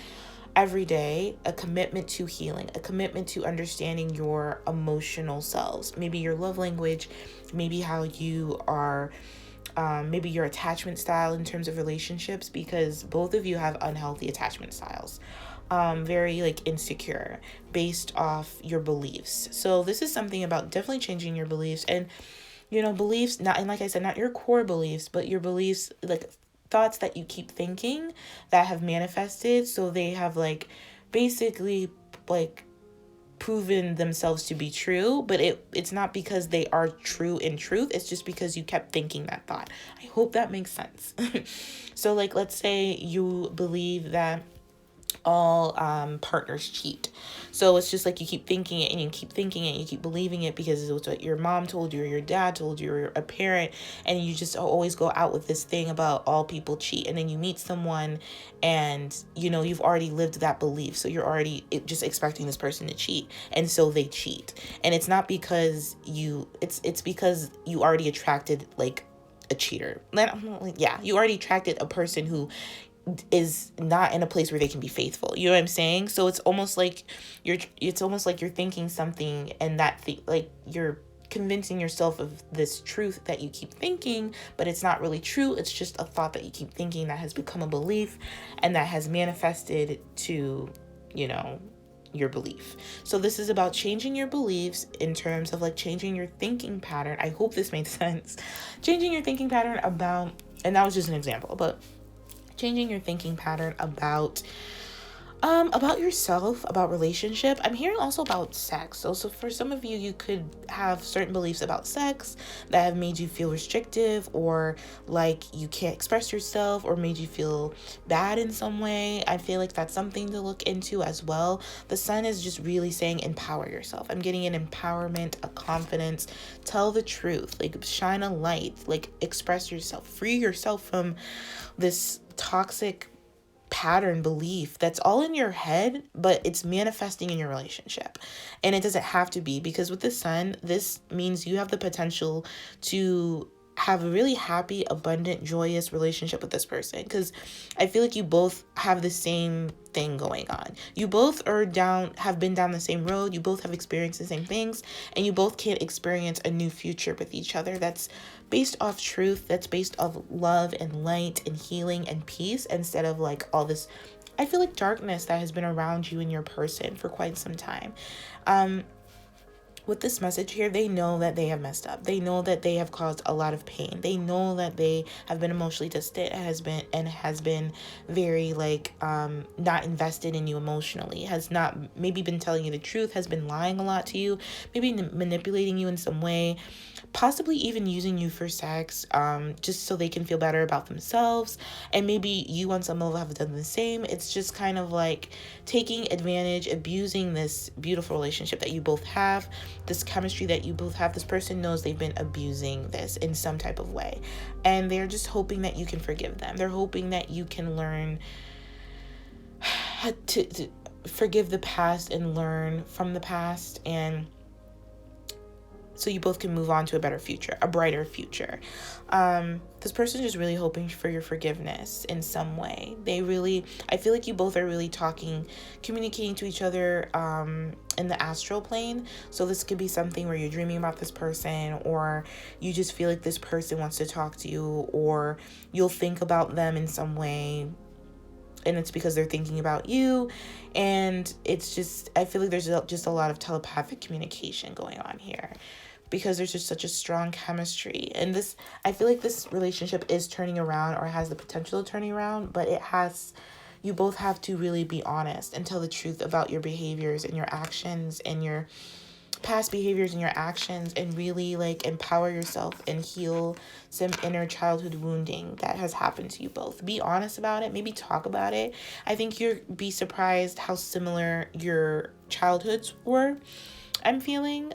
every day, a commitment to healing, a commitment to understanding your emotional selves, maybe your love language, maybe how you are, maybe your attachment style in terms of relationships, because both of you have unhealthy attachment styles, very like insecure based off your beliefs. So this is something about definitely changing your beliefs, and beliefs, not, and like I said, not your core beliefs, but your beliefs, like thoughts that you keep thinking that have manifested. So they have like basically like proven themselves to be true, but it's not because they are true in truth. It's just because you kept thinking that thought. I hope that makes sense. So like, let's say you believe that all partners cheat. So it's just like you keep thinking it and you keep thinking it and you keep believing it because it's what your mom told you or your dad told you or a parent, and you just always go out with this thing about all people cheat. And then you meet someone and you've already lived that belief, so you're already just expecting this person to cheat, and so they cheat. And it's not because it's because you already attracted like a cheater. Yeah, you already attracted a person who is not in a place where they can be faithful. You know what I'm saying? So it's almost like you're thinking something, and like you're convincing yourself of this truth that you keep thinking, but it's not really true. It's just a thought that you keep thinking that has become a belief and that has manifested to, your belief. So this is about changing your beliefs in terms of like changing your thinking pattern. I hope this made sense. Changing your thinking pattern about, and that was just an example, but changing your thinking pattern about yourself, about relationship. I'm hearing also about sex. So for some of you, you could have certain beliefs about sex that have made you feel restrictive, or like you can't express yourself, or made you feel bad in some way. I feel like that's something to look into as well. The sun is just really saying empower yourself. I'm getting an empowerment, a confidence. Tell the truth, like shine a light, like express yourself, free yourself from this toxic pattern belief that's all in your head, but it's manifesting in your relationship. And it doesn't have to be, because with the sun, this means you have the potential to have a really happy, abundant, joyous relationship with this person, because I feel like you both have the same thing going on. You both have been down the same road. You both have experienced the same things, and you both can experience a new future with each other that's based off truth, that's based off love and light and healing and peace, instead of like all this, I feel like, darkness that has been around you and your person for quite some time. With this message here, they know that they have messed up. They know that they have caused a lot of pain. They know that they have been emotionally distant and has been very like not invested in you emotionally, has not maybe been telling you the truth, has been lying a lot to you, maybe manipulating you in some way, possibly even using you for sex, just so they can feel better about themselves. And maybe you on some level have done the same. It's just kind of like taking advantage, abusing this beautiful relationship that you both have, this chemistry that you both have. This person knows they've been abusing this in some type of way, and they're just hoping that you can forgive them. They're hoping that you can learn to forgive the past and learn from the past, and so you both can move on to a better future, a brighter future. This person is just really hoping for your forgiveness in some way. I feel like you both are really communicating to each other in the astral plane. So this could be something where you're dreaming about this person, or you just feel like this person wants to talk to you, or you'll think about them in some way, and it's because they're thinking about you. And it's just, I feel like there's just a lot of telepathic communication going on here, because there's just such a strong chemistry. And I feel like this relationship is turning around, or has the potential of turning around, but you both have to really be honest and tell the truth about your behaviors and your actions and your past behaviors and your actions, and really like empower yourself and heal some inner childhood wounding that has happened to you both. Be honest about it, maybe talk about it. I think you'll be surprised how similar your childhoods were, I'm feeling,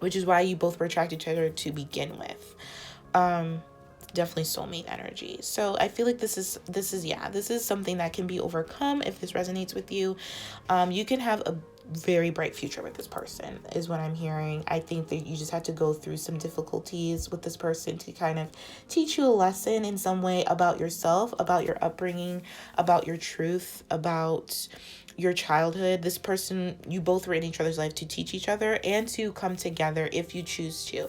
which is why you both were attracted to each other to begin with. Definitely soulmate energy. So I feel like this is something that can be overcome if this resonates with you. You can have a very bright future with this person, is what I'm hearing. I think that you just have to go through some difficulties with this person to kind of teach you a lesson in some way about yourself, about your upbringing, about your truth, about your childhood. This person, you both were in each other's life to teach each other and to come together if you choose to.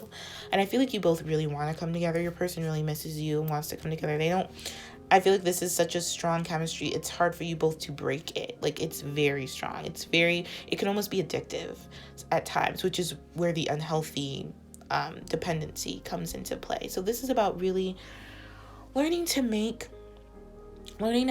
And I feel like you both really want to come together. Your person really misses you and wants to come together. I feel like this is such a strong chemistry. It's hard for you both to break it. Like, it's very strong. It can almost be addictive at times, which is where the unhealthy dependency comes into play. So this is about really learning to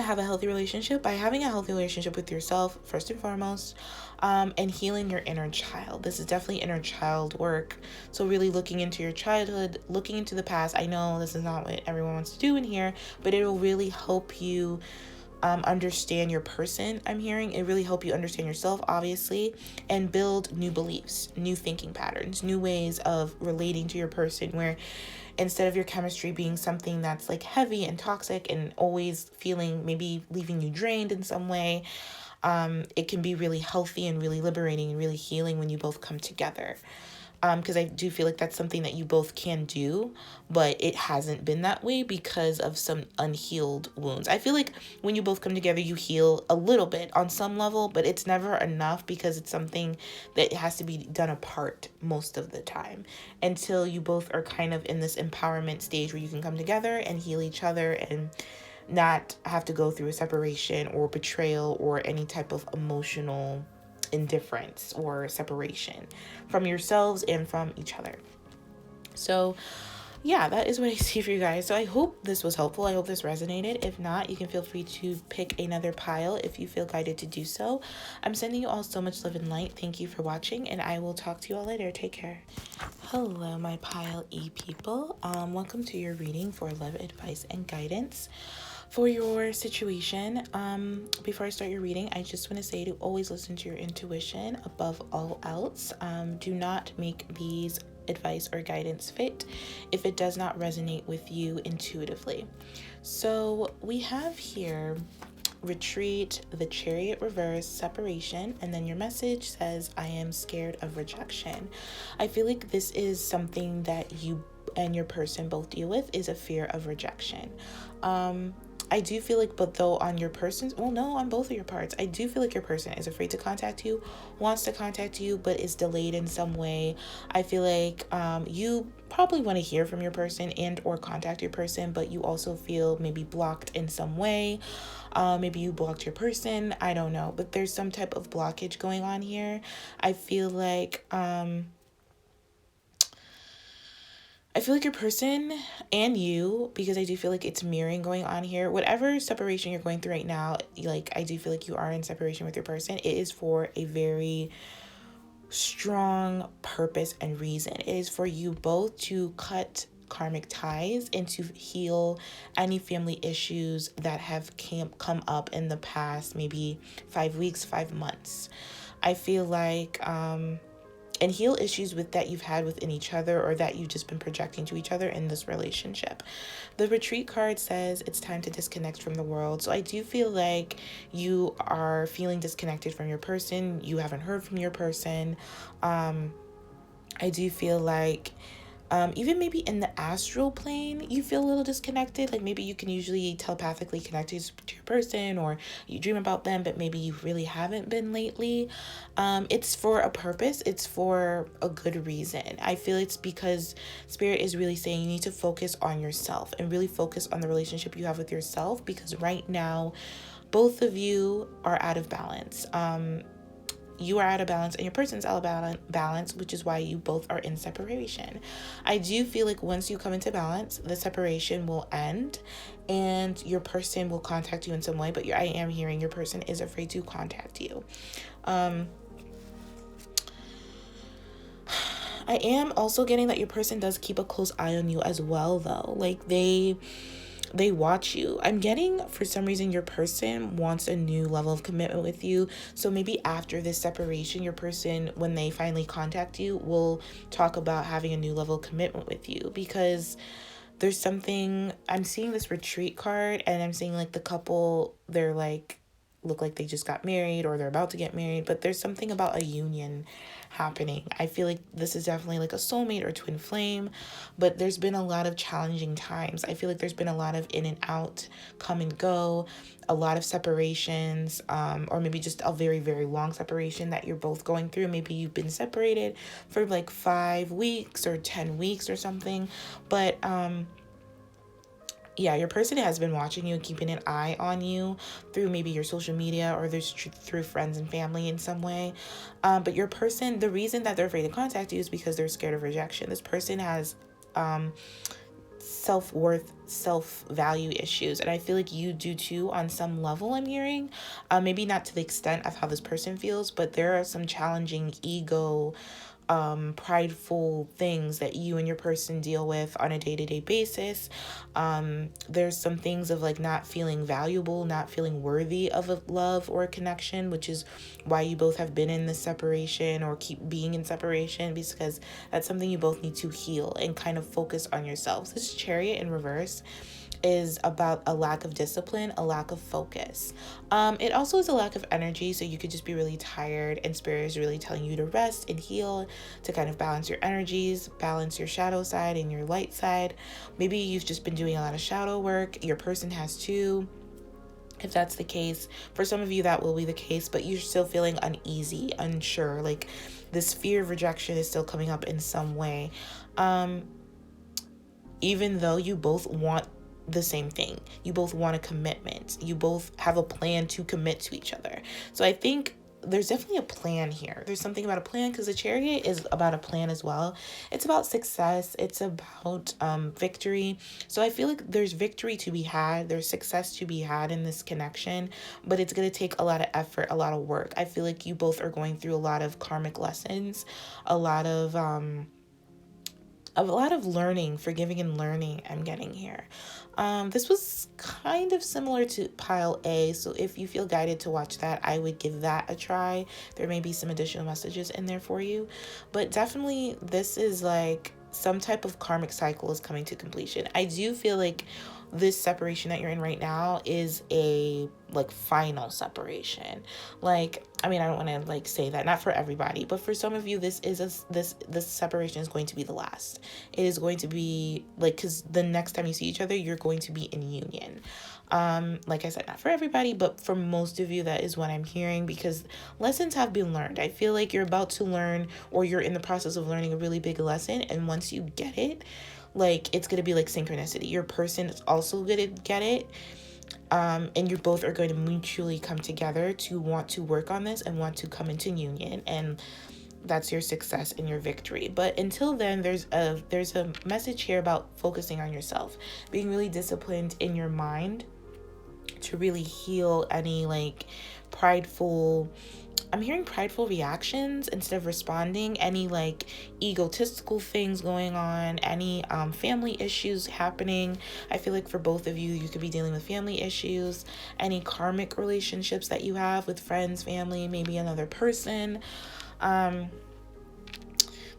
have a healthy relationship by having a healthy relationship with yourself, first and foremost, and healing your inner child. This is definitely inner child work. So really looking into your childhood, looking into the past. I know this is not what everyone wants to do in here, but it will really help you understand your person. I'm hearing it really help you understand yourself, obviously, and build new beliefs, new thinking patterns, new ways of relating to your person, where instead of your chemistry being something that's like heavy and toxic and always feeling, maybe leaving you drained in some way, it can be really healthy and really liberating and really healing when you both come together. Because I do feel like that's something that you both can do, but it hasn't been that way because of some unhealed wounds. I feel like when you both come together, you heal a little bit on some level, but it's never enough, because it's something that has to be done apart most of the time, until you both are kind of in this empowerment stage where you can come together and heal each other and not have to go through a separation or betrayal or any type of emotional indifference or separation from yourselves and from each other. So yeah, that is what I see for you guys. So I hope this was helpful. I hope this resonated. If not, you can feel free to pick another pile if you feel guided to do so. I'm sending you all so much love and light. Thank you for watching, and I will talk to you all later. Take care. Hello, my pile E people. Welcome to your reading for love, advice, and guidance for your situation. Before I start your reading, I just want to say to always listen to your intuition above all else. Do not make these advice or guidance fit if it does not resonate with you intuitively. So we have here retreat, the Chariot reverse, separation, and then your message says, I am scared of rejection. I feel like this is something that you and your person both deal with, is a fear of rejection. I do feel like, but though on your person's, well, no, on both of your parts, I do feel like your person is afraid to contact you, wants to contact you, but is delayed in some way. I feel like you probably want to hear from your person and or contact your person, but you also feel maybe blocked in some way. Maybe you blocked your person. I don't know, but there's some type of blockage going on here. I feel like your person and you, because I do feel like it's mirroring going on here. Whatever separation you're going through right now, like, I do feel like you are in separation with your person. It is for a very strong purpose and reason. It is for you both to cut karmic ties and to heal any family issues that have come up in the past, maybe 5 weeks, 5 months. I feel like, and heal issues that you've had within each other, or that you've just been projecting to each other in this relationship. The retreat card says it's time to disconnect from the world. So I do feel like you are feeling disconnected from your person. You haven't heard from your person. I I do feel like even maybe in the astral plane, you feel a little disconnected. Like maybe you can usually telepathically connect to your person, or you dream about them, but maybe you really haven't been lately. It's for a purpose. It's for a good reason. I feel it's because Spirit is really saying you need to focus on yourself and really focus on the relationship you have with yourself, because right now, both of you are out of balance. You are out of balance and your person's out of balance, which is why you both are in separation. I do feel like once you come into balance, the separation will end and your person will contact you in some way, but I am hearing your person is afraid to contact you. I am also getting that your person does keep a close eye on you as well, though. Like they watch you. I'm getting, for some reason, your person wants a new level of commitment with you. So maybe after this separation, your person, when they finally contact you, will talk about having a new level of commitment with you, because there's something, I'm seeing this retreat card and I'm seeing like the couple, they're like, look like they just got married or they're about to get married, but there's something about a union happening. I feel like this is definitely like a soulmate or twin flame, but there's been a lot of challenging times. I feel like there's been a lot of in and out, come and go, a lot of separations, or maybe just a very, very long separation that you're both going through. Maybe you've been separated for like 5 weeks or 10 weeks or something, but yeah, your person has been watching you and keeping an eye on you through maybe your social media or through friends and family in some way. But your person, the reason that they're afraid to contact you is because they're scared of rejection. This person has self-worth, self-value issues, and I feel like you do too on some level, I'm hearing. Maybe not to the extent of how this person feels, but there are some challenging ego, prideful things that you and your person deal with on a day-to-day basis. There's some things of like not feeling valuable, not feeling worthy of a love or a connection, which is why you both have been in this separation or keep being in separation, because that's something you both need to heal and kind of focus on yourselves. This Chariot in reverse is about a lack of discipline, a lack of focus. It also is a lack of energy, so you could just be really tired, and Spirit is really telling you to rest and heal, to kind of balance your energies, balance your shadow side and your light side. Maybe you've just been doing a lot of shadow work. Your person has too. If that's the case, for some of you that will be the case, but you're still feeling uneasy, unsure, like this fear of rejection is still coming up in some way. Even though you both want the same thing, you both want a commitment, you both have a plan to commit to each other. So I think there's definitely a plan here. There's something about a plan, because the Chariot is about a plan as well. It's about success. It's about victory. So I feel like there's victory to be had. There's success to be had in this connection, but it's going to take a lot of effort, a lot of work. I feel like you both are going through a lot of karmic lessons, a lot of learning, forgiving and learning I'm getting here. This was kind of similar to pile A, so if you feel guided to watch that, I would give that a try. There may be some additional messages in there for you, but definitely this is like some type of karmic cycle is coming to completion. I do feel like this separation that you're in right now is a like final separation. Like, I mean, I don't want to like say that, not for everybody, but for some of you, this separation is going to be the last. It is going to be like, because the next time you see each other, you're going to be in union. Like I said, not for everybody, but for most of you, that is what I'm hearing, because lessons have been learned. I feel like you're about to learn, or you're in the process of learning a really big lesson, and once you get it, like, it's gonna be like synchronicity. Your person is also gonna get it, and you both are going to mutually come together to want to work on this and want to come into union, and that's your success and your victory. But until then, there's a message here about focusing on yourself, being really disciplined in your mind to really heal any like prideful, I'm hearing prideful reactions instead of responding, any like egotistical things going on, any family issues happening. I feel like for both of you, you could be dealing with family issues, any karmic relationships that you have with friends, family, maybe another person.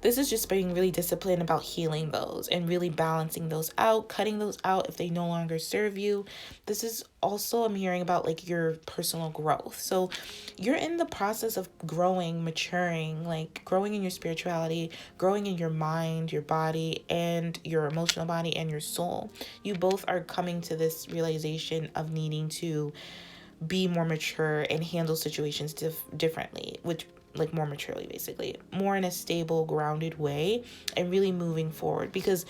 this is just being really disciplined about healing those and really balancing those out, cutting those out if they no longer serve you. This is also, I'm hearing about like your personal growth. So you're in the process of growing, maturing, like growing in your spirituality, growing in your mind, your body, and your emotional body and your soul. You both are coming to this realization of needing to be more mature and handle situations differently, which like more maturely, basically more in a stable, grounded way, and really moving forward. Because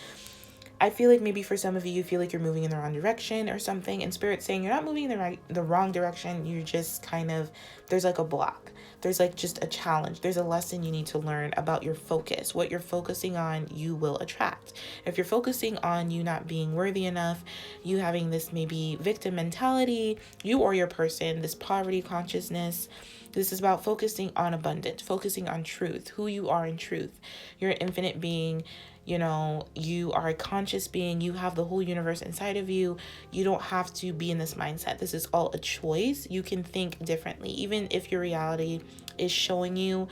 I feel like maybe for some of you, you feel like you're moving in the wrong direction or something, and Spirit's saying you're not moving in the wrong direction. You're just kind of, there's like a block. There's like just a challenge. There's a lesson you need to learn about your focus. What you're focusing on, you will attract. If you're focusing on you not being worthy enough, you having this maybe victim mentality, you or your person, this poverty consciousness, this is about focusing on abundance, focusing on truth, who you are in truth. You're an infinite being. You know, you are a conscious being. You have the whole universe inside of you. You don't have to be in this mindset. This is all a choice. You can think differently. Even if your reality is showing you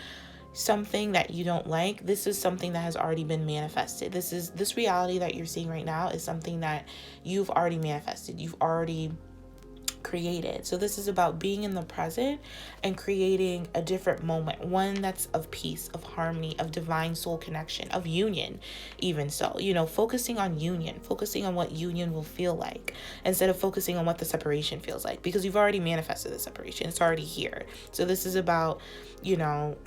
something that you don't like, this is something that has already been manifested. This reality that you're seeing right now is something that you've already manifested. You've already created. So this is about being in the present and creating a different moment, one that's of peace, of harmony, of divine soul connection, of union. Even so, you know, focusing on union, focusing on what union will feel like instead of focusing on what the separation feels like, because you've already manifested the separation. It's already here. So this is about, you know,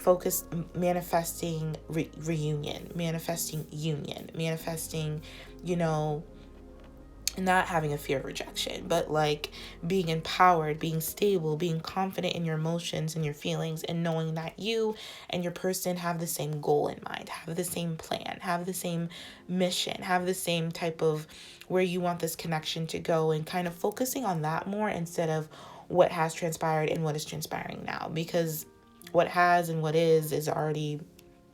manifesting reunion, manifesting union, manifesting, you know, not having a fear of rejection, but like being empowered, being stable, being confident in your emotions and your feelings, and knowing that you and your person have the same goal in mind, have the same plan, have the same mission, have the same type of where you want this connection to go, and kind of focusing on that more instead of what has transpired and what is transpiring now, because what has and what is already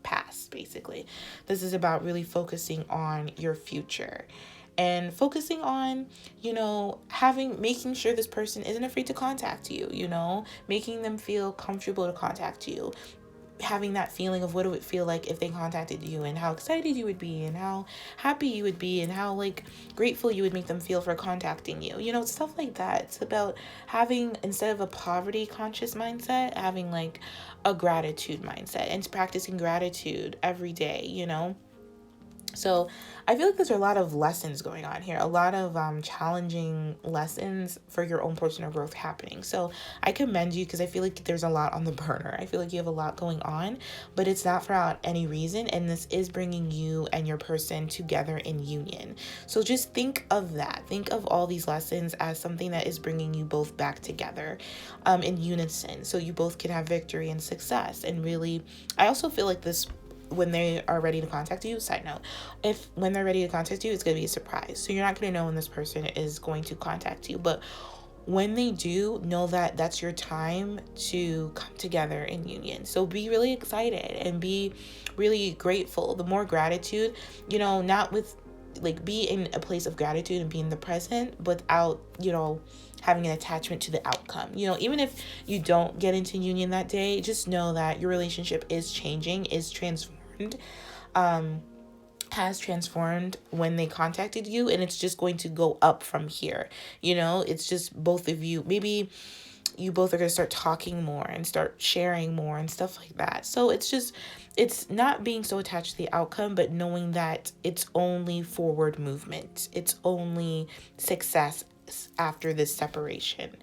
past, basically. This is about really focusing on your future and focusing on, you know, making sure this person isn't afraid to contact you, you know, making them feel comfortable to contact you, having that feeling of what it would feel like if they contacted you, and how excited you would be, and how happy you would be, and how like grateful you would make them feel for contacting you, you know, stuff like that. It's about having, instead of a poverty conscious mindset, having like a gratitude mindset and practicing gratitude every day, you know. So I feel like there's a lot of lessons going on here, a lot of challenging lessons for your own personal growth happening. So I commend you, because I feel like there's a lot on the burner. I feel like you have a lot going on, but it's not for any reason. And this is bringing you and your person together in union. So just think of that. Think of all these lessons as something that is bringing you both back together in unison. So you both can have victory and success. And really, I also feel like this, when they are ready to contact you, side note, when they're ready to contact you, it's going to be a surprise. So you're not going to know when this person is going to contact you, but when they do, know that that's your time to come together in union. So be really excited and be really grateful. The more gratitude, you know, not with like, be in a place of gratitude and be in the present without, you know, having an attachment to the outcome. You know, even if you don't get into union that day, just know that your relationship is changing, is transformed, has transformed when they contacted you, and it's just going to go up from here. You know, it's just both of you, maybe you both are going to start talking more and start sharing more and stuff like that. So it's not being so attached to the outcome, but knowing that it's only forward movement. It's only success after this separation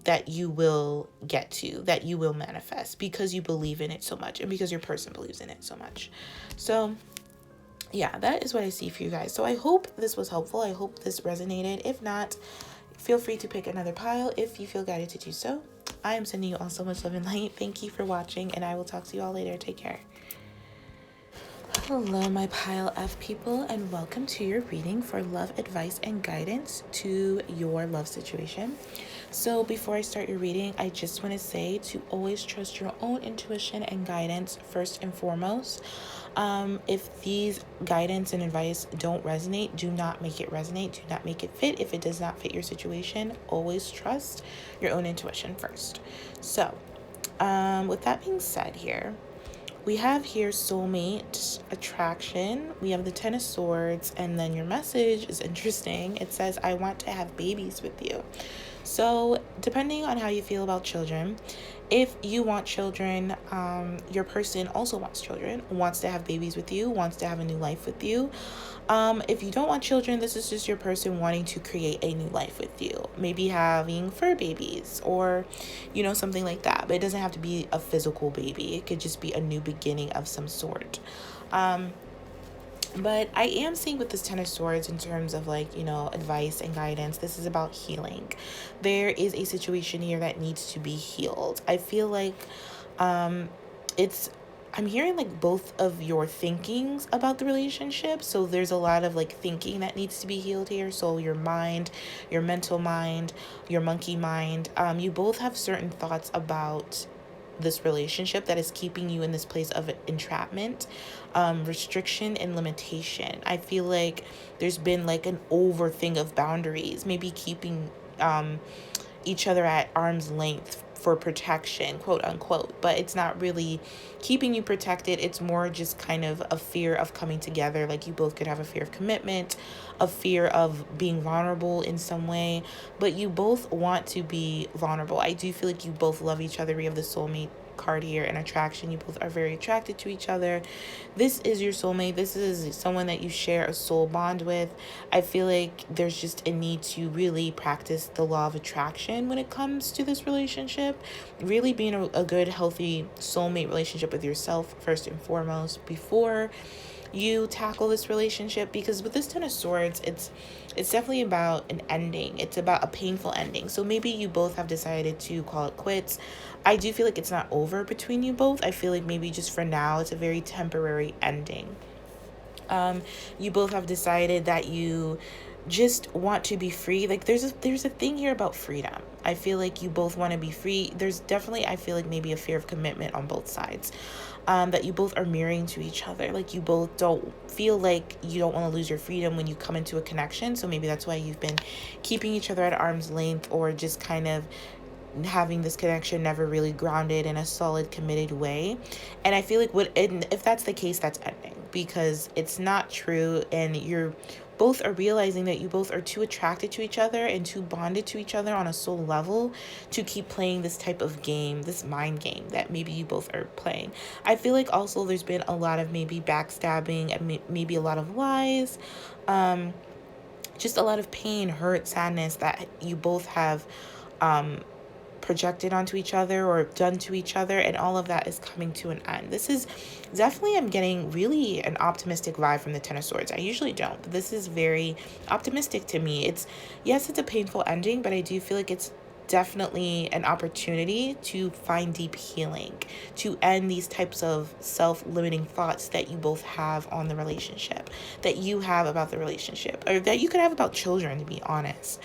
that you will get to, that you will manifest, because you believe in it so much and because your person believes in it so much. So yeah, that is what I see for you guys. So I hope this was helpful. I hope this resonated. If not, feel free to pick another pile if you feel guided to do so. I am sending you all so much love and light. Thank you for watching, and I will talk to you all later. Take care. Hello, my pile F people, and welcome to your reading for love advice and guidance to your love situation. So before I start your reading, I just want to say to always trust your own intuition and guidance first and foremost. If these guidance and advice don't resonate, do not make it resonate. Do not make it fit. If it does not fit your situation, always trust your own intuition first. So, with that being said here, We have here soulmate attraction. We have the Ten of Swords, and then your message is interesting. It says, I want to have babies with you. So, depending on how you feel about children, if you want children, your person also wants children, wants to have babies with you, wants to have a new life with you. If you don't want children, this is just your person wanting to create a new life with you. Maybe having fur babies or, something like that. But it doesn't have to be a physical baby. It could just be a new beginning of some sort. But I am seeing with this Ten of Swords in terms of advice and guidance, this is about healing. There is a situation here that needs to be healed. I feel like I'm hearing both of your thinkings about the relationship. So there's a lot of thinking that needs to be healed here. So your mind, your mental mind, your monkey mind, you both have certain thoughts about this relationship that is keeping you in this place of entrapment, restriction, and limitation. I feel like there's been an over thing of boundaries, maybe keeping each other at arm's length for protection, quote unquote, but it's not really keeping you protected. It's more just kind of a fear of coming together. You both could have a fear of commitment, a fear of being vulnerable in some way, but you both want to be vulnerable. I do feel like you both love each other. We have the soulmate card here and attraction. You both are very attracted to each other. This is your soulmate. This is someone that you share a soul bond with. I feel like there's just a need to really practice the law of attraction when it comes to this relationship. Really being a good, healthy soulmate relationship with yourself first and foremost before you tackle this relationship, because with this Ten of Swords, it's definitely about an ending. It's about a painful ending. So maybe you both have decided to call it quits. I do feel like it's not over between you both. I feel like maybe just for now, it's a very temporary ending. You both have decided that you just want to be free. There's a thing here about freedom. I feel like you both want to be free. There's definitely, I feel like, maybe a fear of commitment on both sides. That you both are mirroring to each other. You both don't feel like you don't want to lose your freedom when you come into a connection. So maybe that's why you've been keeping each other at arm's length, or just kind of having this connection never really grounded in a solid, committed way. And I feel like if that's the case, that's ending, because it's not true, and you're both are realizing that you both are too attracted to each other and too bonded to each other on a soul level to keep playing this type of game, this mind game that maybe you both are playing. I feel like also there's been a lot of maybe backstabbing and maybe a lot of lies, just a lot of pain, hurt, sadness that you both have projected onto each other or done to each other, and all of that is coming to an end. This is definitely, I'm getting really an optimistic vibe from the Ten of Swords. I usually don't, but this is very optimistic to me. It's a painful ending, but I do feel like it's definitely an opportunity to find deep healing, to end these types of self-limiting thoughts that you both have on the relationship, that you have about the relationship, or that you could have about children, to be honest.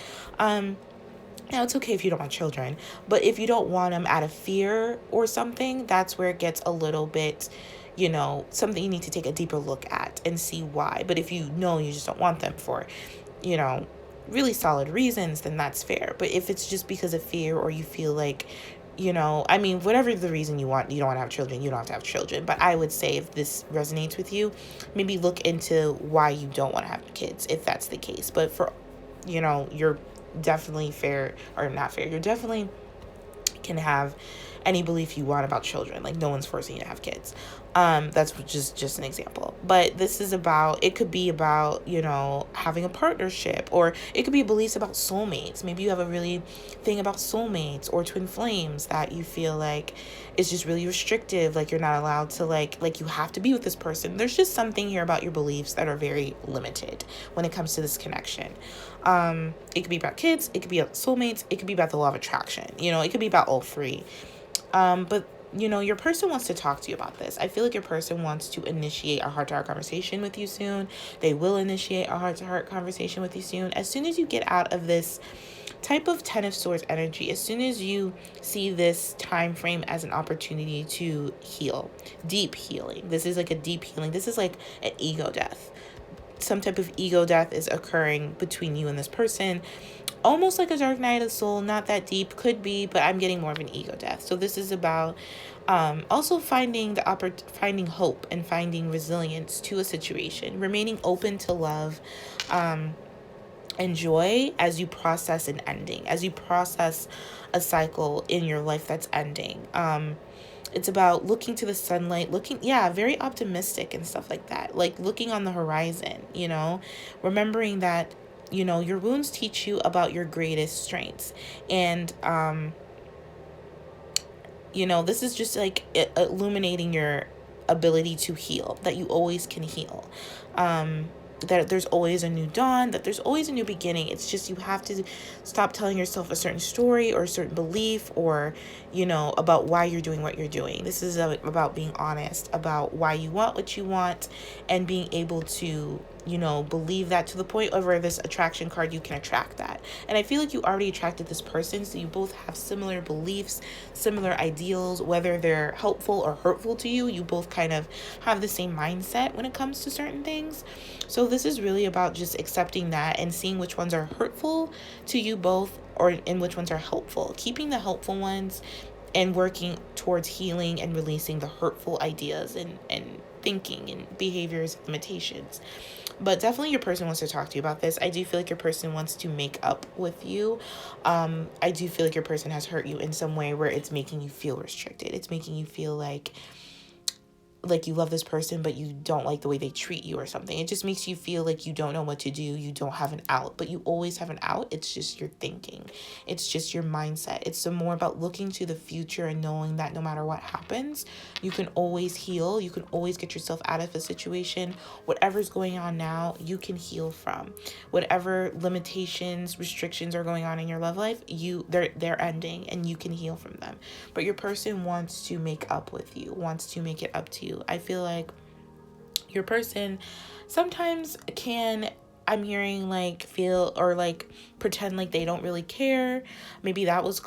Now, it's okay if you don't want children, but if you don't want them out of fear or something, that's where it gets a little bit, something you need to take a deeper look at and see why. But if you just don't want them for, really solid reasons, then that's fair. But if it's just because of fear, or you feel like, whatever the reason you don't want to have children, you don't have to have children. But I would say if this resonates with you, maybe look into why you don't want to have kids, if that's the case. But for, you're definitely fair, or not fair, you definitely can have any belief you want about children. No one's forcing you to have kids. That's just an example. But this is about, it could be about, having a partnership, or it could be beliefs about soulmates. Maybe you have a really thing about soulmates or twin flames that you feel like is just really restrictive. You're not allowed to you have to be with this person. There's just something here about your beliefs that are very limited when it comes to this connection. It could be about kids, it could be about soulmates, it could be about the law of attraction. It could be about all three. But your person wants to talk to you about this. I feel like your person wants to initiate a heart-to-heart conversation with you soon. They will initiate a heart-to-heart conversation with you soon. As soon as you get out of this type of Ten of Swords energy, as soon as you see this time frame as an opportunity to heal, deep healing. This is a deep healing. This is an ego death. Some type of ego death is occurring between you and this person. almost like a dark night of the soul, not that deep, could be, but I'm getting more of an ego death. So this is about also finding finding hope and finding resilience to a situation, remaining open to love, and joy as you process an ending, as you process a cycle in your life that's ending. It's about looking to the sunlight, very optimistic and stuff like that. Like looking on the horizon, remembering that, your wounds teach you about your greatest strengths. And, this is just like illuminating your ability to heal, that you always can heal. That there's always a new dawn, that there's always a new beginning. It's just you have to stop telling yourself a certain story or a certain belief or, about why you're doing what you're doing. This is about being honest about why you want what you want and being able to, believe that to the point of where this attraction card, you can attract that. And I feel like you already attracted this person, so you both have similar beliefs, similar ideals, whether they're helpful or hurtful to you. You both kind of have the same mindset when it comes to certain things. So this is really about just accepting that and seeing which ones are hurtful to you both and which ones are helpful. Keeping the helpful ones and working towards healing and releasing the hurtful ideas and thinking and behaviors, limitations. But definitely your person wants to talk to you about this. I do feel like your person wants to make up with you. I do feel like your person has hurt you in some way where it's making you feel restricted. It's making you feel like you love this person, but you don't like the way they treat you or something. It just makes you feel like you don't know what to do. You don't have an out, but you always have an out. It's just your thinking. It's just your mindset. It's more about looking to the future and knowing that no matter what happens, you can always heal. You can always get yourself out of a situation. Whatever's going on now, you can heal from. Whatever limitations, restrictions are going on in your love life, they're ending and you can heal from them. But your person wants to make up with you, wants to make it up to you. I feel like your person sometimes can, I'm hearing, feel or pretend like they don't really care. Maybe that was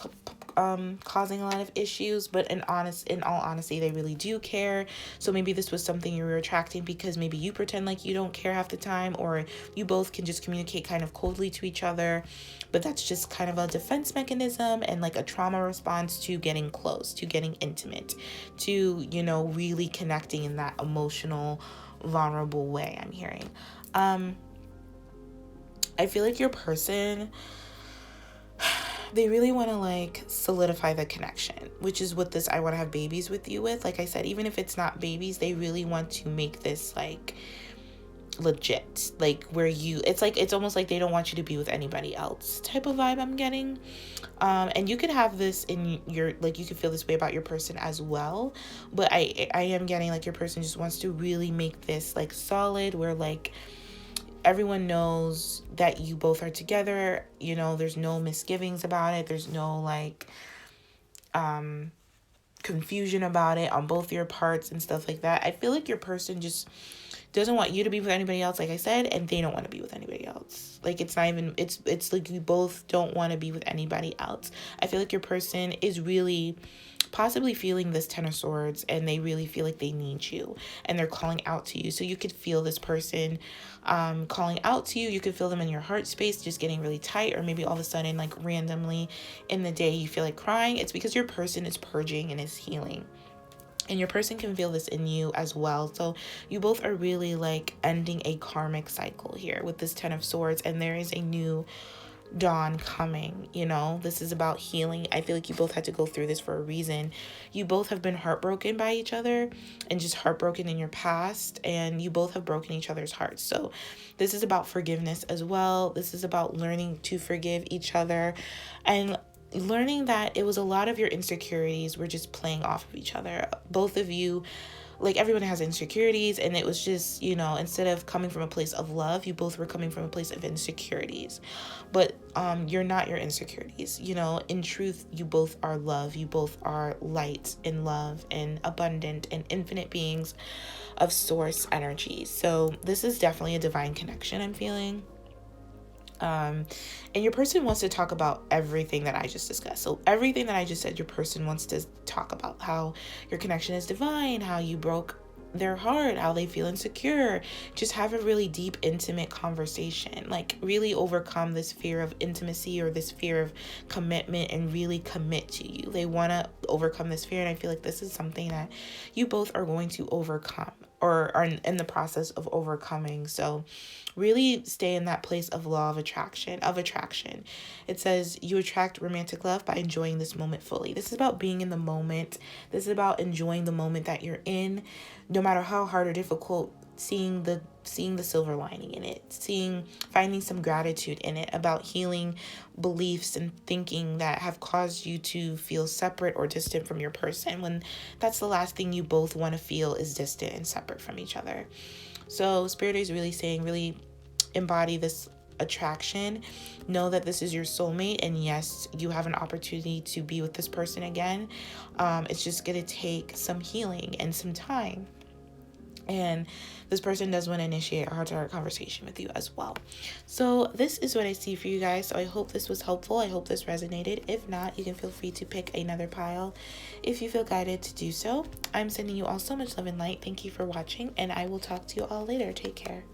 causing a lot of issues, but in all honesty, they really do care. So maybe this was something you were attracting because maybe you pretend like you don't care half the time, or you both can just communicate kind of coldly to each other, but that's just kind of a defense mechanism and a trauma response to getting close, to getting intimate, to, really connecting in that emotional, vulnerable way, I'm hearing. I feel like your person, they really want to solidify the connection, which is what this I want to have babies with you with. Like I said, even if it's not babies, they really want to make this legit, where it's almost like they don't want you to be with anybody else type of vibe I'm getting. And you could have this in your, you could feel this way about your person as well, but I am getting your person just wants to really make this solid, where everyone knows that you both are together. There's no misgivings about it. There's no confusion about it on both your parts and stuff like that. I feel like your person just doesn't want you to be with anybody else, like I said, and they don't want to be with anybody else. It's not even, it's like you both don't want to be with anybody else. I feel like your person is really possibly feeling this Ten of Swords, and they really feel like they need you, and they're calling out to you. So you could feel this person calling out to you. You could feel them in your heart space just getting really tight, or maybe all of a sudden randomly in the day you feel like crying. It's because your person is purging and is healing. And your person can feel this in you as well. So you both are really ending a karmic cycle here with this Ten of Swords, and there is a new dawn coming. This is about healing. I feel like you both had to go through this for a reason. You both have been heartbroken by each other and just heartbroken in your past, and you both have broken each other's hearts. So this is about forgiveness as well. This is about learning to forgive each other and learning that it was a lot of your insecurities were just playing off of each other. Both of you, everyone has insecurities, and it was just, instead of coming from a place of love, you both were coming from a place of insecurities. But you're not your insecurities. In truth, you both are love. You both are light and love and abundant and infinite beings of source energy. So this is definitely a divine connection I'm feeling. And your person wants to talk about everything that I just discussed. So everything that I just said, your person wants to talk about how your connection is divine, how you broke their heart, how they feel insecure. Just have a really deep, intimate conversation. Like, really overcome this fear of intimacy or this fear of commitment and really commit to you. They want to overcome this fear, and I feel like this is something that you both are going to overcome or are in the process of overcoming. So really stay in that place of law of attraction. It says you attract romantic love by enjoying this moment fully. This is about being in the moment. This is about enjoying the moment that you're in, no matter how hard or difficult, seeing the silver lining in it, finding some gratitude in it, about healing beliefs and thinking that have caused you to feel separate or distant from your person, when that's the last thing you both want to feel, is distant and separate from each other. So Spirit is really saying, really embody this attraction. Know that this is your soulmate, and yes, you have an opportunity to be with this person again. It's just going to take some healing and some time. And this person does want to initiate a heart-to-heart conversation with you as well. So this is what I see for you guys. So I hope this was helpful. I hope this resonated. If not, you can feel free to pick another pile if you feel guided to do so. I'm sending you all so much love and light. Thank you for watching, and I will talk to you all later. Take care.